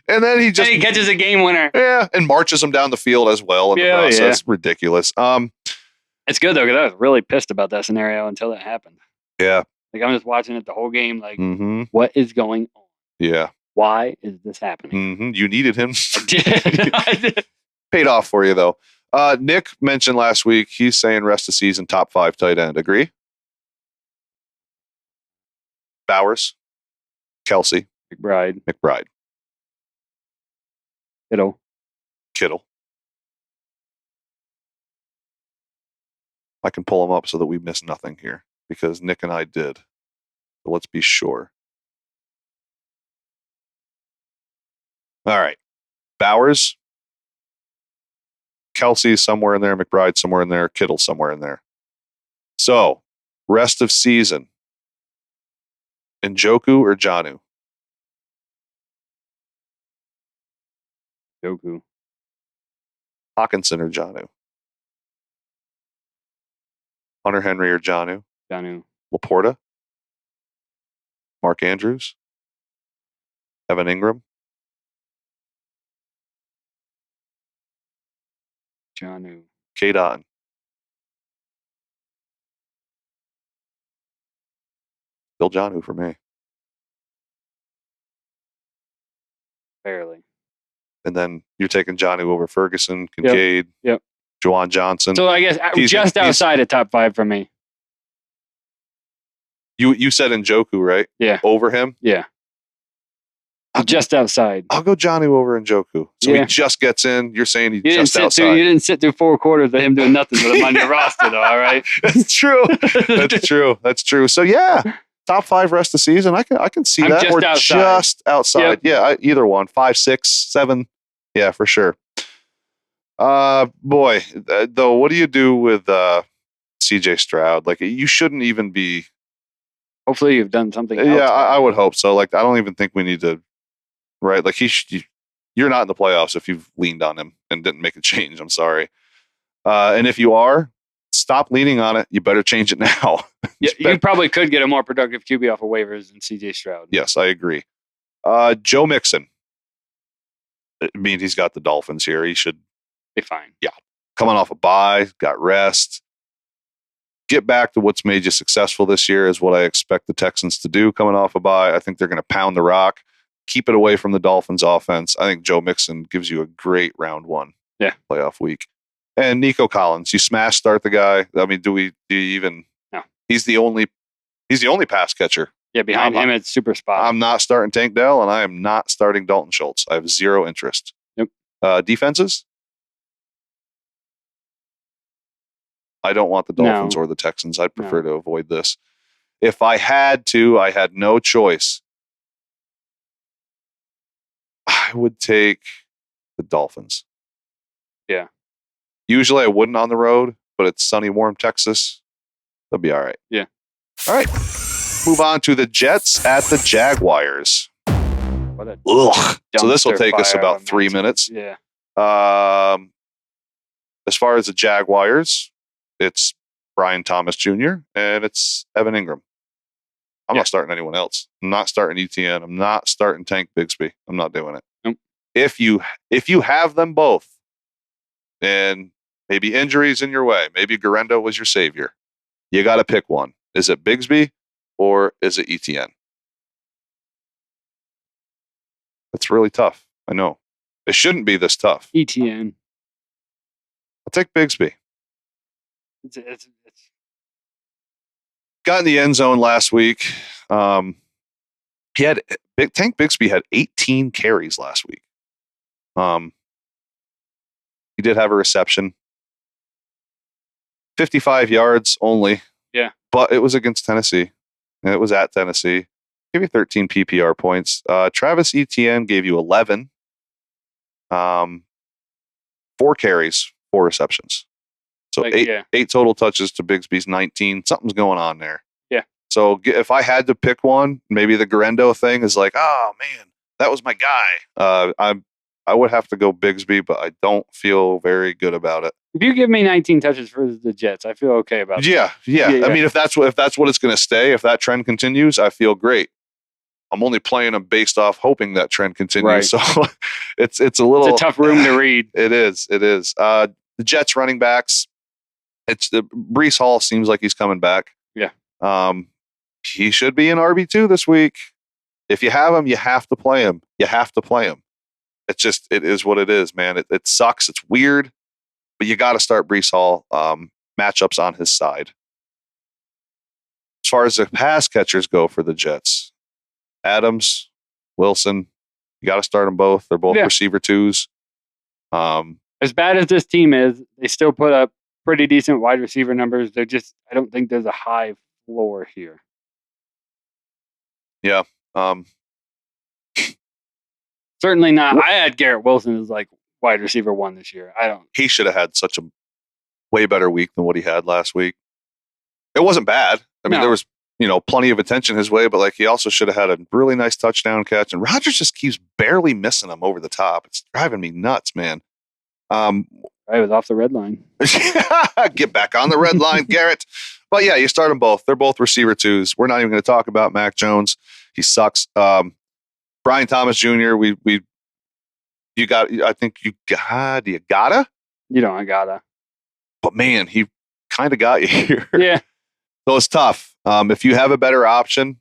S1: And then he
S2: catches a game winner.
S1: Yeah, and marches them down the field as well in the process. Yeah. Ridiculous.
S2: It's good though, because I was really pissed about that scenario until it happened.
S1: Yeah.
S2: Like I'm just watching it the whole game. Like, what is going on?
S1: Yeah.
S2: Why is this happening?
S1: Mm-hmm. You needed him.
S2: I did.
S1: Paid off for you though. Nick mentioned last week, he's saying rest of season top 5 tight end. Agree? Bowers, Kelsey,
S2: McBride, Kittle.
S1: I can pull them up so that we miss nothing here because Nick and I did. But let's be sure. All right. Bowers, Kelsey somewhere in there, McBride somewhere in there, Kittle somewhere in there. So, rest of season. Njoku or Jonnu?
S2: Njoku.
S1: Hawkinson or Jonnu? Hunter Henry or Jonnu?
S2: Jonnu.
S1: Laporta? Mark Andrews? Evan Ingram?
S2: Jonnu.
S1: K-Don? Still Jonnu for me.
S2: Barely.
S1: And then you're taking Jonnu over Ferguson, Kincaid,
S2: yep.
S1: Juwan Johnson.
S2: So I guess just outside of top 5 for me.
S1: You said Njoku, right?
S2: Yeah.
S1: Over him?
S2: Yeah. Just outside.
S1: I'll go Jonnu over Njoku. So he just gets in. You're saying he's just outside.
S2: You didn't sit through 4 quarters of him doing nothing with him on your roster, though. All right.
S1: That's true. That's true. So yeah, top 5 rest of the season. I can see that.
S2: Just
S1: or
S2: outside.
S1: Just outside.
S2: Yep.
S1: Yeah, either one. 5, 6, 7. Yeah, for sure. Boy, though, what do you do with CJ Stroud? Like, you shouldn't even be.
S2: Hopefully, you've done something else.
S1: Yeah, I would hope so. Like, I don't even think we need to. Right, like you're not in the playoffs if you've leaned on him and didn't make a change. I'm sorry. And if you are, stop leaning on it. You better change it now.
S2: Yeah, you probably could get a more productive QB off of waivers than CJ Stroud.
S1: Yes, I agree. Joe Mixon. I mean, he's got the Dolphins here. He should
S2: be fine.
S1: Yeah, coming off a bye, got rest. Get back to what's made you successful this year is what I expect the Texans to do coming off a bye. I think they're going to pound the rock. Keep it away from the Dolphins offense. I think Joe Mixon gives you a great round 1 playoff week. And Nico Collins, you smash start the guy. I mean, do you even?
S2: No.
S1: He's the only pass catcher.
S2: Yeah, behind him it's super spot.
S1: I'm not starting Tank Dell, and I am not starting Dalton Schultz. I have zero interest.
S2: Yep.
S1: Defenses? I don't want the Dolphins or the Texans. I'd prefer to avoid this. If I had to, I had no choice. I would take the Dolphins.
S2: Yeah.
S1: Usually I wouldn't on the road, but it's sunny, warm Texas. They'll be all right.
S2: Yeah.
S1: All right. Move on to the Jets at the Jaguars.
S2: Ugh.
S1: So this will take us about 3 minutes.
S2: Yeah.
S1: As far as the Jaguars, it's Brian Thomas Jr., and it's Evan Ingram. I'm
S2: Yeah.
S1: not starting anyone else. I'm not starting ETN. I'm not starting Tank Bigsby. I'm not doing it.
S2: Nope.
S1: If you have them both, and maybe injuries in your way, maybe Garendo was your savior, you got to pick one. Is it Bigsby or is it ETN? It's really tough. I know. It shouldn't be this tough.
S2: ETN.
S1: I'll take Bigsby.
S2: It's
S1: Got in the end zone last week. Tank Bigsby had 18 carries last week. He did have a reception, 55 yards only.
S2: Yeah,
S1: but it was against Tennessee, and it was at Tennessee. Give you 13 PPR points. Travis Etienne gave you 11. 4 carries, 4 receptions. So eight total touches to Bigsby's 19. Something's going on there.
S2: Yeah.
S1: So if I had to pick one, maybe the Garendo thing is like, oh man, that was my guy. I would have to go Bigsby, but I don't feel very good about it.
S2: If you give me 19 touches for the Jets, I feel okay about that.
S1: Yeah. I mean, if that's what it's going to stay, if that trend continues, I feel great. I'm only playing them based off hoping that trend continues.
S2: Right.
S1: So it's a little
S2: It's a tough room to read.
S1: It is. The Jets running backs. Breece Hall seems like he's coming back.
S2: Yeah.
S1: He should be in RB2 this week. If you have him, you have to play him. It's just, it is what it is, man. It sucks. It's weird, but you got to start Breece Hall. Matchups on his side. As far as the pass catchers go for the Jets, Adams, Wilson, you got to start them both. They're both receiver 2s.
S2: As bad as this team is, they still put up pretty decent wide receiver numbers. I don't think there's a high floor here.
S1: Yeah.
S2: Certainly not. I had Garrett Wilson as like wide receiver 1 this year.
S1: He should have had such a way better week than what he had last week. It wasn't bad. I mean, there was, plenty of attention his way, but like he also should have had a really nice touchdown catch. And Rodgers just keeps barely missing him over the top. It's driving me nuts, man.
S2: I was off the red line.
S1: Get back on the red line, Garrett. But yeah, you start them both. They're both receiver 2s. We're not even going to talk about Mac Jones. He sucks. Brian Thomas Jr. You gotta.
S2: You don't gotta.
S1: But man, he kind of got you here.
S2: Yeah.
S1: So it's tough. If you have a better option,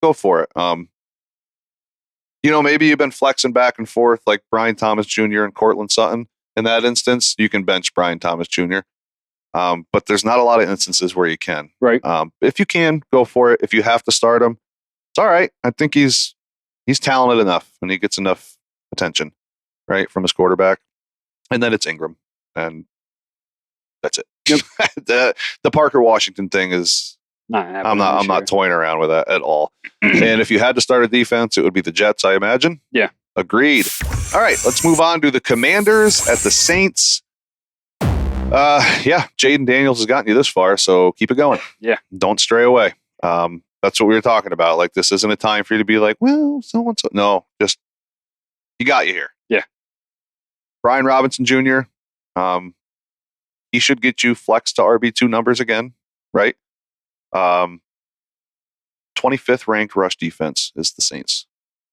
S1: go for it. Maybe you've been flexing back and forth like Brian Thomas Jr. and Cortland Sutton. In that instance, you can bench Brian Thomas Jr. But there's not a lot of instances where you can.
S2: Right.
S1: If you can, go for it. If you have to start him, it's all right. I think he's talented enough and he gets enough attention, right, from his quarterback. And then it's Ingram. And that's it.
S2: Yep.
S1: The Parker Washington thing is I'm not toying around with that at all. And if you had to start a defense, it would be the Jets, I imagine.
S2: Yeah.
S1: Agreed. All right, let's move on to the Commanders at the Saints. Jaden Daniels has gotten you this far, so keep it going.
S2: Yeah.
S1: Don't stray away. That's what we were talking about. Like, this isn't a time for you to be like, well, so-and-so. No, just, you got you here.
S2: Yeah.
S1: Brian Robinson Jr., he should get you flex to RB2 numbers again, right? 25th ranked rush defense is the Saints.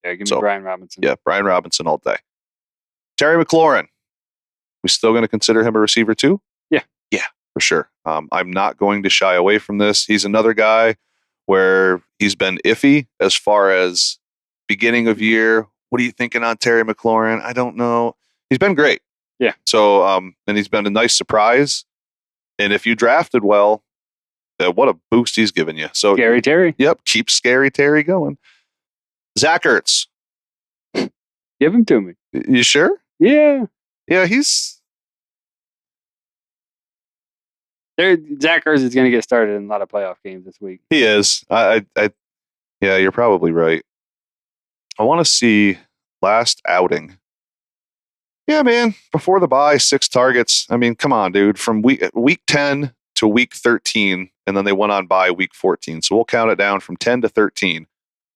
S2: Yeah, give me Brian Robinson.
S1: Yeah, Brian Robinson all day. Terry McLaurin, we still going to consider him a receiver too?
S2: Yeah,
S1: for sure. I'm not going to shy away from this. He's another guy where he's been iffy as far as beginning of year. What are you thinking on Terry McLaurin? I don't know. He's been great.
S2: Yeah.
S1: So, and he's been a nice surprise. And if you drafted well, what a boost he's given you. So,
S2: Scary Terry.
S1: Yep. Keep Scary Terry going. Zach Ertz.
S2: Give him to me.
S1: You sure?
S2: Yeah.
S1: Yeah,
S2: Zach Ertz is going to get started in a lot of playoff games this week.
S1: He is. Yeah, you're probably right. I want to see last outing. Yeah, man. Before the bye, 6 targets. I mean, come on, dude. From week 10 to week 13, and then they went on bye week 14. So we'll count it down from 10 to 13.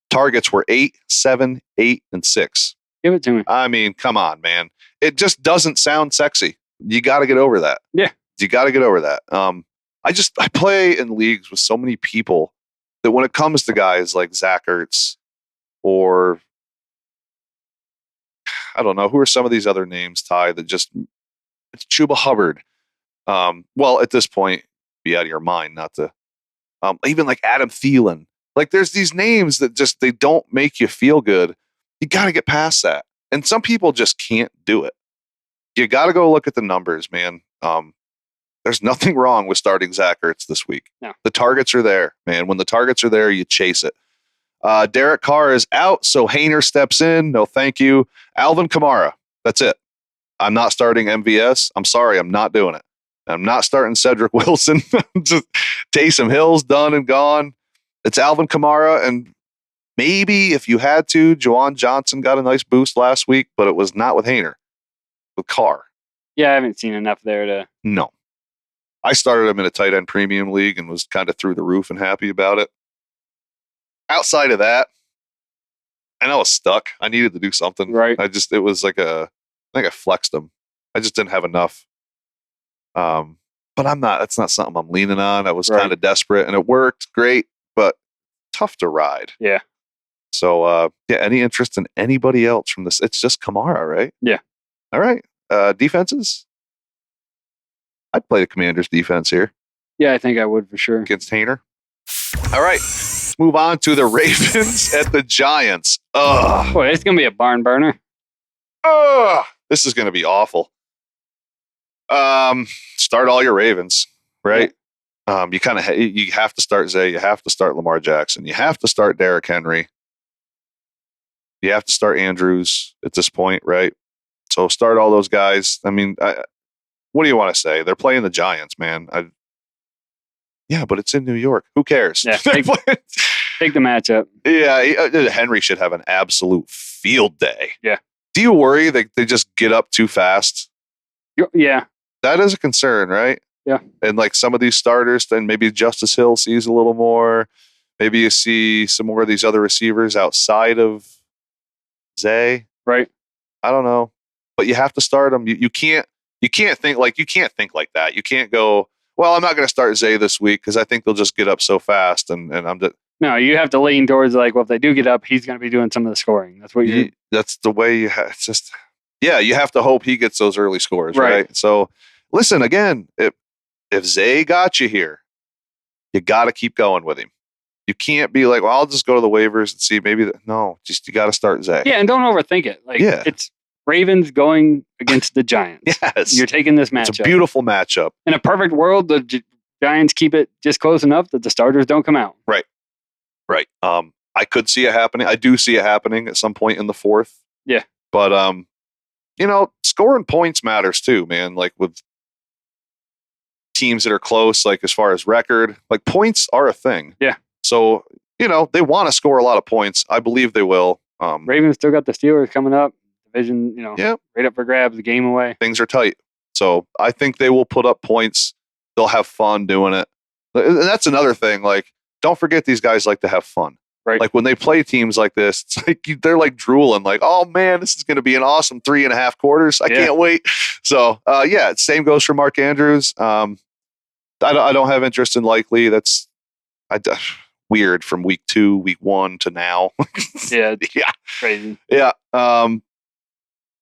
S1: Targets were 8, 7, 8, and 6.
S2: Give it to me.
S1: I mean, come on, man. It just doesn't sound sexy. You got to get over that.
S2: Yeah.
S1: You got to get over that. I play in leagues with so many people that when it comes to guys like Zach Ertz or I don't know, who are some of these other names, Ty, that just it's Chuba Hubbard. Well, at this point, be out of your mind not to even like Adam Thielen. Like there's these names that just they don't make you feel good. You got to get past that. And some people just can't do it. You got to go look at the numbers, man. There's nothing wrong with starting Zach Ertz this week.
S2: No.
S1: The targets are there, man. When the targets are there, you chase it. Derek Carr is out, so Hainer steps in. No, thank you. Alvin Kamara. That's it. I'm not starting MVS. I'm sorry, I'm not doing it. I'm not starting Cedric Wilson. Just Taysom Hill's done and gone. It's Alvin Kamara, and maybe if you had to, Juwan Johnson got a nice boost last week, but it was not with Hainer. With Carr.
S2: Yeah, I haven't seen enough there to.
S1: No. I started him in a tight end premium league and was kind of through the roof and happy about it. Outside of that, and I was stuck. I needed to do something.
S2: Right.
S1: It was like I think I flexed him. I just didn't have enough. But that's not something I'm leaning on. I was kind of desperate and it worked great, but tough to ride.
S2: Yeah.
S1: So, any interest in anybody else from this? It's just Kamara, right?
S2: Yeah.
S1: All right. Defenses? I'd play the Commanders defense here.
S2: Yeah, I think I would for sure.
S1: Against Hainer. All right. Let's move on to the Ravens at the Giants. Ugh.
S2: Boy, it's going to be a barn burner.
S1: Ugh. This is going to be awful. Start all your Ravens, right? Yeah. You have to start Zay. You have to start Lamar Jackson. You have to start Derrick Henry. You have to start Andrews at this point, right? So start all those guys. I mean, what do you want to say? They're playing the Giants, man. Yeah, but it's in New York. Who cares?
S2: Yeah, take the matchup.
S1: Yeah, Henry should have an absolute field day.
S2: Yeah.
S1: Do you worry that they just get up too fast?
S2: Yeah.
S1: That is a concern, right?
S2: Yeah.
S1: And like some of these starters, then maybe Justice Hill sees a little more. Maybe you see some more of these other receivers outside of Zay.
S2: Right.
S1: I don't know. But you have to start them. You can't think like that. You can't go, well, I'm not going to start Zay this week because I think they'll just get up so fast. And I'm just.
S2: No, you have to lean towards like, well, if they do get up, he's going to be doing some of the scoring. That's what
S1: that's the way you have. It's just, yeah, you have to hope he gets those early scores, right? So listen, again, if Zay got you here, you got to keep going with him. You can't be like, well, I'll just go to the waivers and see maybe no, just you got to start Zay.
S2: Yeah, and don't overthink it. Like, it's Ravens going against the Giants.
S1: Yes.
S2: You're taking this matchup.
S1: It's a beautiful matchup.
S2: In a perfect world, the Giants keep it just close enough that the starters don't come out.
S1: Right. I could see it happening. I do see it happening at some point in the fourth.
S2: Yeah.
S1: But, scoring points matters too, man. Like with teams that are close, like as far as record, like points are a thing.
S2: Yeah.
S1: So, they want to score a lot of points. I believe they will.
S2: Ravens still got the Steelers coming up. Division, right up for grabs, the game away.
S1: Things are tight. So I think they will put up points. They'll have fun doing it. And that's another thing. Like, don't forget these guys like to have fun.
S2: Right.
S1: Like when they play teams like this, it's like they're like drooling, like, oh man, this is going to be an awesome 3.5 quarters. I can't wait. So same goes for Mark Andrews. I don't have interest in Likely. That's weird from week 2, week 1 to now.
S2: Yeah. Crazy.
S1: Yeah.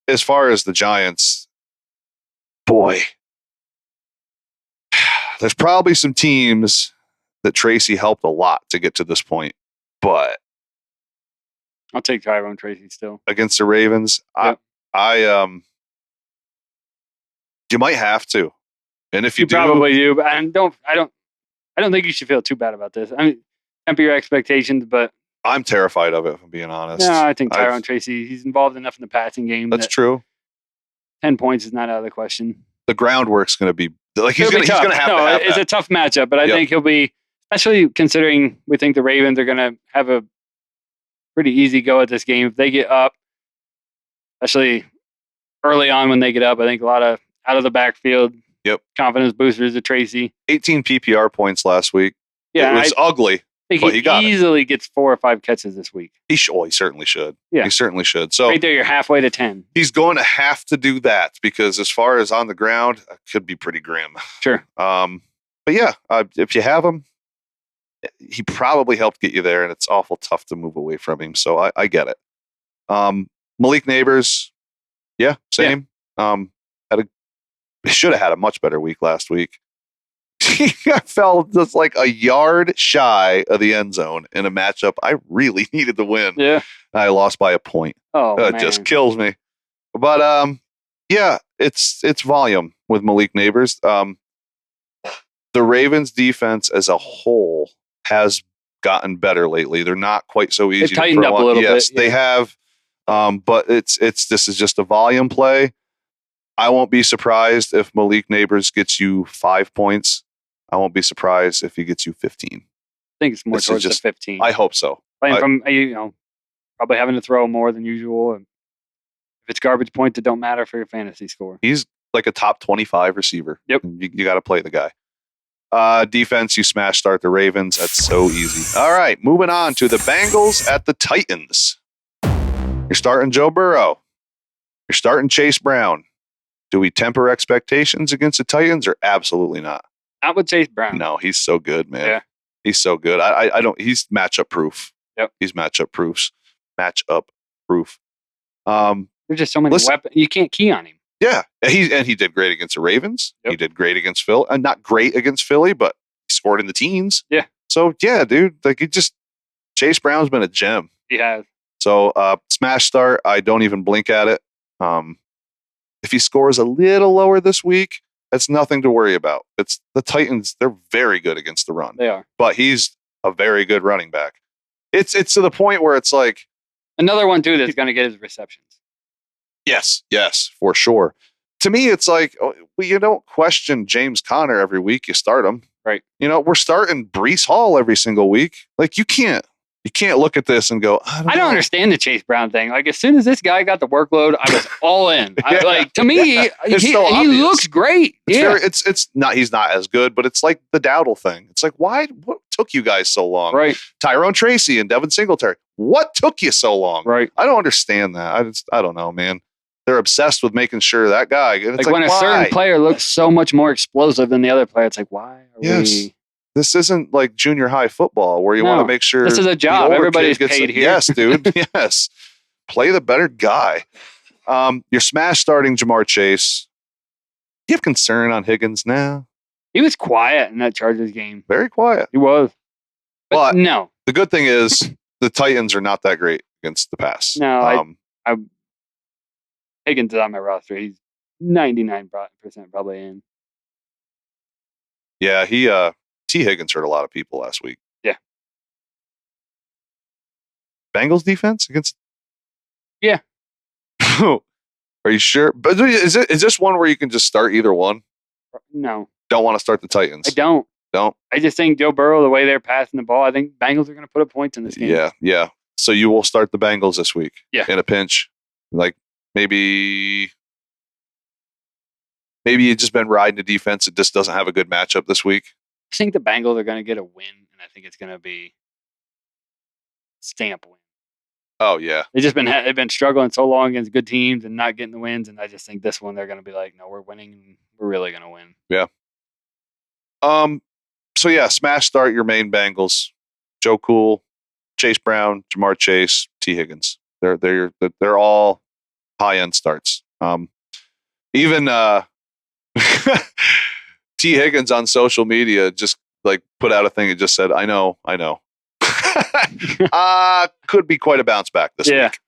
S1: As far as the Giants, boy, there's probably some teams that Tracy helped a lot to get to this point, but
S2: I'll take Tyrone Tracy still
S1: against the Ravens.
S2: Yep.
S1: You might have to, and if you do,
S2: probably do. But I don't think you should feel too bad about this. I mean, temper your expectations, but
S1: I'm terrified of it, if I'm being honest.
S2: No, I think Tyrone Tracy, he's involved enough in the passing game.
S1: That's true.
S2: 10 points is not out of the question.
S1: The groundwork's going to be like he's going to have to have
S2: it's a tough matchup, but I think he'll be, especially considering we think the Ravens are going to have a pretty easy go at this game. If they get up, especially early on when they get up, I think a lot of out of the backfield confidence boosters to Tracy.
S1: 18 PPR points last week.
S2: Yeah,
S1: it was ugly.
S2: I think he easily gets 4 or 5 catches this week.
S1: He certainly should.
S2: Yeah.
S1: He certainly should. So
S2: right there, you're halfway to 10.
S1: He's going to have to do that because as far as on the ground, it could be pretty grim.
S2: Sure.
S1: yeah, if you have him, he probably helped get you there, and it's awful tough to move away from him. So I get it. Malik Neighbors, yeah, same. Should have had a much better week last week. I fell just like a yard shy of the end zone in a matchup I really needed to win.
S2: Yeah.
S1: I lost by a point.
S2: Oh,
S1: It just kills me. But yeah, it's volume with Malik Neighbors. The Ravens defense as a whole has gotten better lately. They're not quite so easy.
S2: They've tightened
S1: to
S2: up a little bit.
S1: Yes, they have. But this is just a volume play. I won't be surprised if Malik Neighbors gets you 5 points. I won't be surprised if he gets you 15.
S2: I think it's more towards the 15.
S1: I hope so.
S2: Playing from, probably having to throw more than usual. And if it's garbage points, it don't matter for your fantasy score.
S1: He's like a top 25 receiver.
S2: Yep.
S1: You got to play the guy. Defense, you smash start the Ravens. That's so easy. All right, moving on to the Bengals at the Titans. You're starting Joe Burrow. You're starting Chase Brown. Do we temper expectations against the Titans or absolutely not?
S2: Not with Chase Brown.
S1: No, he's so good, man.
S2: Yeah.
S1: He's so good. I don't. He's matchup proof.
S2: Yep.
S1: He's matchup proof. Matchup proof.
S2: There's just so many weapons. You can't key on him.
S1: Yeah, he did great against the Ravens.
S2: Yep.
S1: He did great against Phil, and not great against Philly, but he scored in the teens.
S2: Yeah.
S1: So yeah, dude, like Chase Brown's been a gem.
S2: He has.
S1: So smash start. I don't even blink at it. If he scores a little lower this week, that's nothing to worry about. It's the Titans. They're very good against the run.
S2: They are.
S1: But he's a very good running back. It's to the point where it's like
S2: another one too that's going to get his receptions.
S1: Yes, for sure. To me, it's like, well, you don't question James Conner every week. You start him.
S2: Right.
S1: We're starting Breece Hall every single week. Like you can't look at this and go, I don't
S2: understand the Chase Brown thing. Like as soon as this guy got the workload, I was all in. To me, he looks great.
S1: It's not, he's not as good, but it's like the Dowdle thing. It's like, what took you guys so long?
S2: Right.
S1: Tyrone Tracy and Devin Singletary. What took you so long?
S2: Right.
S1: I don't understand that. I don't know, man. They're obsessed with making sure that guy. And it's
S2: like when a
S1: why?
S2: certain player looks so much more explosive than the other player, it's like, why are we?
S1: This isn't like junior high football where you want to make sure
S2: this is a job. Everybody's paid here.
S1: Yes, dude. Yes. Play the better guy. You're smash starting Jamar Chase. Do you have concern on Higgins now?
S2: He was quiet in that Chargers game.
S1: Very quiet.
S2: He was. But no.
S1: The good thing is the Titans are not that great against the pass.
S2: No, Higgins is on my roster. He's 99% probably in.
S1: Yeah, T. Higgins hurt a lot of people last week.
S2: Yeah.
S1: Bengals defense against?
S2: Yeah.
S1: Are you sure? But is this one where you can just start either one?
S2: No.
S1: Don't want to start the Titans.
S2: I don't.
S1: Don't.
S2: I just think Joe Burrow, the way they're passing the ball, I think Bengals are going to put up points in this game.
S1: Yeah. So you will start the Bengals this week.
S2: Yeah.
S1: In a pinch. Like maybe you've just been riding a defense that just doesn't have a good matchup this week.
S2: I think the Bengals are going to get a win, and I think it's going to be stamp win.
S1: Oh yeah,
S2: they've been struggling so long against good teams and not getting the wins, and I just think this one they're going to be like, no, we're winning, and we're really going to win.
S1: Yeah. So yeah, smash start your main Bengals: Joe Cool, Chase Brown, Jamar Chase, T. Higgins. They're all high end starts. Even T. Higgins on social media just like put out a thing and just said, I know. Could be quite a bounce back this week.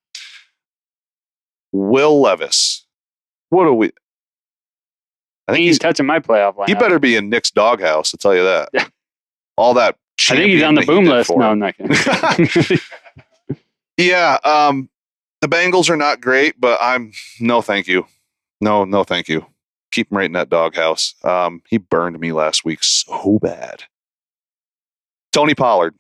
S1: Will Levis. What are we? I think
S2: he's touching my playoff lineup.
S1: He better be in Nick's doghouse, I'll tell you that.
S2: Yeah.
S1: All that.
S2: I think he's on the boom list. No, I'm not kidding.
S1: Yeah. The Bengals are not great, but no, thank you. No, thank you. Keep him right in that doghouse. He burned me last week so bad. Tony Pollard.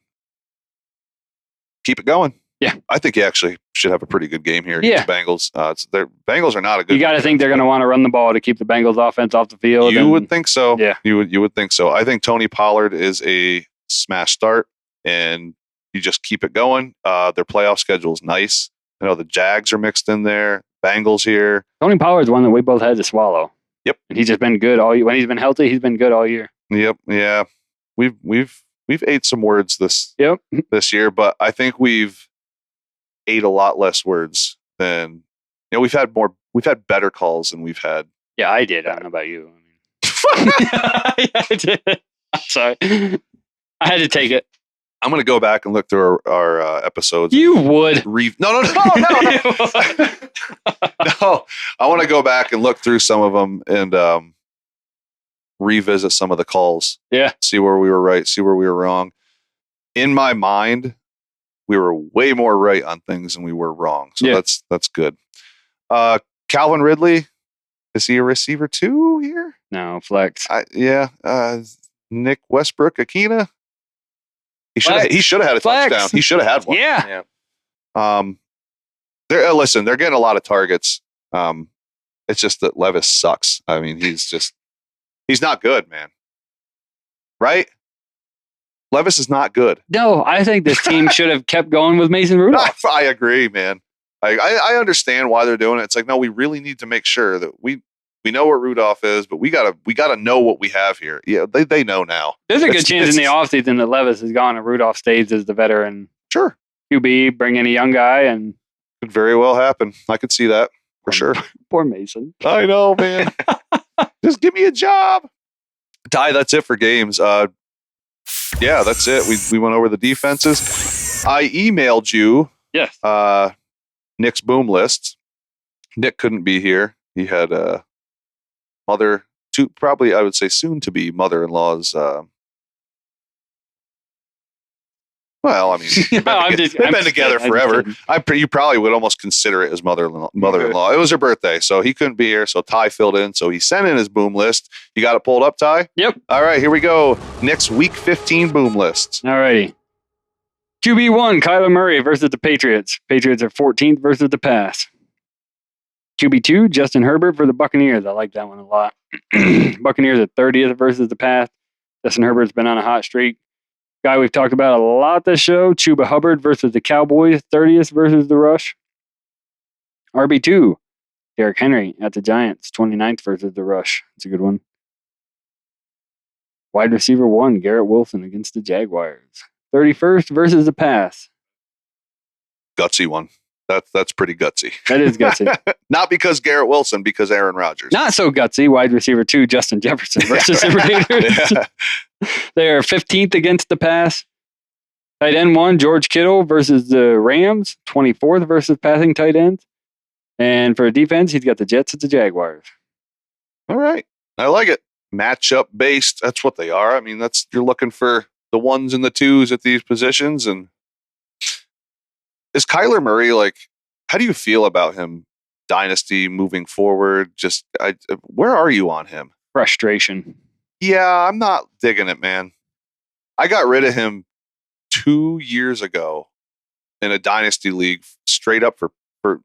S1: Keep it going.
S2: Yeah.
S1: I think he actually should have a pretty good game here against the Bengals. Their Bengals are not a good.
S2: You got to think they're going to want to run the ball to keep the Bengals offense off the field.
S1: You would think so.
S2: Yeah.
S1: You would think so. I think Tony Pollard is a smash start, and you just keep it going. Their playoff schedule is nice. I know the Jags are mixed in there. Bengals here.
S2: Tony Pollard's one that we both had to swallow.
S1: Yep.
S2: And he's just been good all year. When he's been healthy, he's been good all year.
S1: Yep. Yeah. We've ate some words this year, but I think we've ate a lot less words than we've had better calls than we've had.
S2: Yeah, I did. I don't know about you. Yeah, I did. I'm sorry. I had to take it.
S1: I'm going to go back and look through our episodes.
S2: You would.
S1: No. No. I want to go back and look through some of them and revisit some of the calls.
S2: Yeah.
S1: See where we were right, see where we were wrong. In my mind, we were way more right on things than we were wrong. So that's good. Calvin Ridley, is he a receiver too here?
S2: No, flex.
S1: Nick Westbrook-Akina. He should have had a touchdown. He should have had one.
S2: Yeah.
S1: They're getting a lot of targets. It's just that Levis sucks. I mean, he's not good, man. Right? Levis is not good.
S2: No, I think this team should have kept going with Mason Rudolph.
S1: I agree, man. I understand why they're doing it. It's like, no, we really need to make sure that we know what Rudolph is, but we gotta know what we have here. Yeah, they know now.
S2: There's a good chance in the offseason that Levis is gone and Rudolph stays as the veteran.
S1: Sure.
S2: QB, bring in a young guy, and
S1: could very well happen. I could see that for sure.
S2: Poor Mason.
S1: I know, man. Just give me a job. Ty, that's it for games. Yeah, that's it. We went over the defenses. I emailed you.
S2: Yes.
S1: Nick's boom list. Nick couldn't be here. He had probably I would say soon to be mother-in-law's. Well, I mean, they've been together forever. You probably would almost consider it as mother-in-law. It was her birthday, so he couldn't be here. So Ty filled in. So he sent in his boom list. You got it pulled up, Ty?
S2: Yep.
S1: All right, here we go. Nick's Week 15 boom list.
S2: All righty. QB1, Kyler Murray versus the Patriots. Patriots are 14th versus the pass. QB2, Justin Herbert for the Buccaneers. I like that one a lot. Buccaneers are 30th versus the pass. Justin Herbert's been on a hot streak. Guy we've talked about a lot this show, Chuba Hubbard versus the Cowboys, 30th versus the rush. RB2, Derrick Henry at the Giants, 29th versus the rush. That's a good one. Wide receiver 1, Garrett Wilson against the Jaguars, 31st versus the pass.
S1: Gutsy one. That's pretty gutsy.
S2: That is gutsy.
S1: Not because Garrett Wilson, because Aaron Rodgers.
S2: Not so gutsy. Wide receiver 2, Justin Jefferson versus the Raiders. Yeah. They are 15th against the pass. Tight end 1, George Kittle versus the Rams, 24th versus passing tight ends. And for defense, he's got the Jets at the Jaguars.
S1: All right. I like it. Matchup based. That's what they are. I mean, you're looking for the ones and the twos at these positions. And is Kyler Murray, how do you feel about him? Dynasty moving forward? Where are you on him?
S2: Frustration.
S1: Yeah, I'm not digging it, man. I got rid of him 2 years ago in a dynasty league straight up for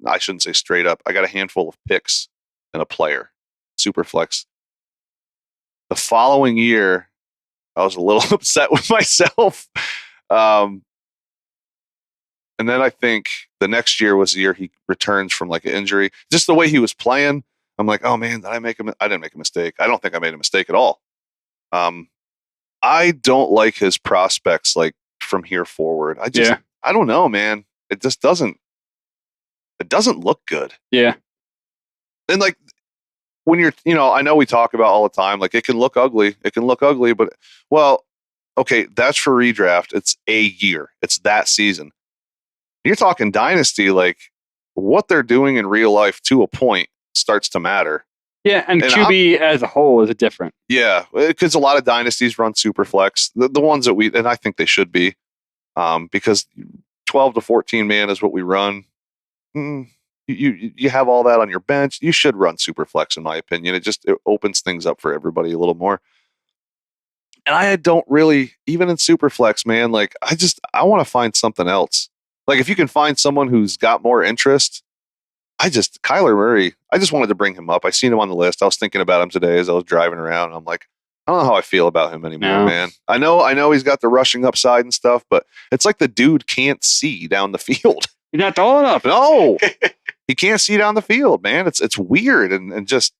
S1: I shouldn't say straight up. I got a handful of picks and a player, super flex. The following year, I was a little upset with myself. And then I think the next year was the year he returns from an injury. Just the way he was playing, I'm like, oh man, I didn't make a mistake. I don't think I made a mistake at all. I don't like his prospects from here forward. I don't know, man. It just doesn't look good.
S2: Yeah.
S1: And when you're, I know we talk about all the time, it can look ugly. It can look ugly, but okay, that's for redraft. It's a year. It's that season. You're talking dynasty, what they're doing in real life to a point starts to matter.
S2: Yeah, and QB as a whole is different.
S1: Yeah, because a lot of dynasties run super flex. The ones that and I think they should be, because 12 to 14 man is what we run. You have all that on your bench. You should run super flex, in my opinion. It opens things up for everybody a little more. And I don't really, even in super flex, man. I want to find something else. If you can find someone who's got more interest, Kyler Murray, I just wanted to bring him up. I seen him on the list. I was thinking about him today as I was driving around. And I'm like, I don't know how I feel about him anymore, man. I know he's got the rushing upside and stuff, but it's like the dude can't see down the field.
S2: He's not tall enough.
S1: No, he can't see down the field, man. It's weird and just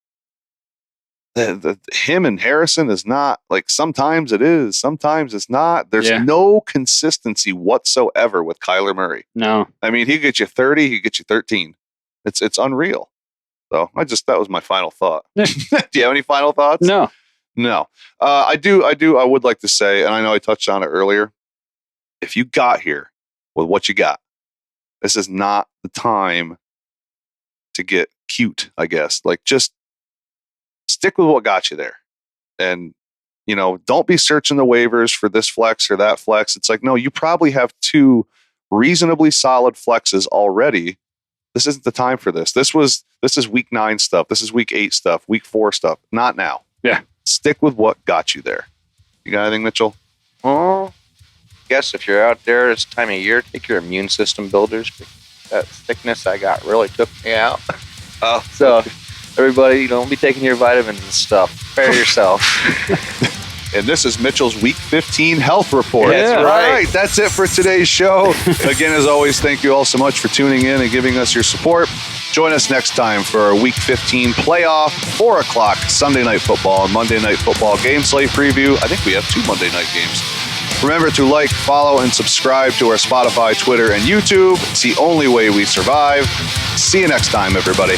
S1: him and Harrison is not like, sometimes it is, sometimes it's not. There's no consistency whatsoever with Kyler Murray.
S2: No.
S1: I mean, he gets you 30, he gets you 13. It's unreal. So that was my final thought. Do you have any final thoughts?
S2: No.
S1: I would like to say, and I know I touched on it earlier, if you got here with what you got, this is not the time to get cute, I guess. Like, just stick with what got you there. And, don't be searching the waivers for this flex or that flex. It's like, no, you probably have 2 reasonably solid flexes already. This isn't the time for this. This is week 9 stuff. This is week 8 stuff, week 4 stuff. Not now.
S2: Yeah.
S1: Stick with what got you there. You got anything, Mitchell?
S3: Oh, guess if you're out there this time of year, take your immune system builders. That sickness I got really took me out. So everybody, don't be taking your vitamins and stuff. Prepare yourself.
S1: And this is Mitchell's Week 15 Health Report.
S3: That's
S1: All
S3: right.
S1: right, that's it for today's show. Again, as always, thank you all so much for tuning in and giving us your support. Join us next time for our Week 15 playoff, 4 o'clock Sunday Night Football and Monday Night Football game slate preview. I think we have 2 Monday night games. Remember to like, follow, and subscribe to our Spotify, Twitter, and YouTube. It's the only way we survive. See you next time, everybody.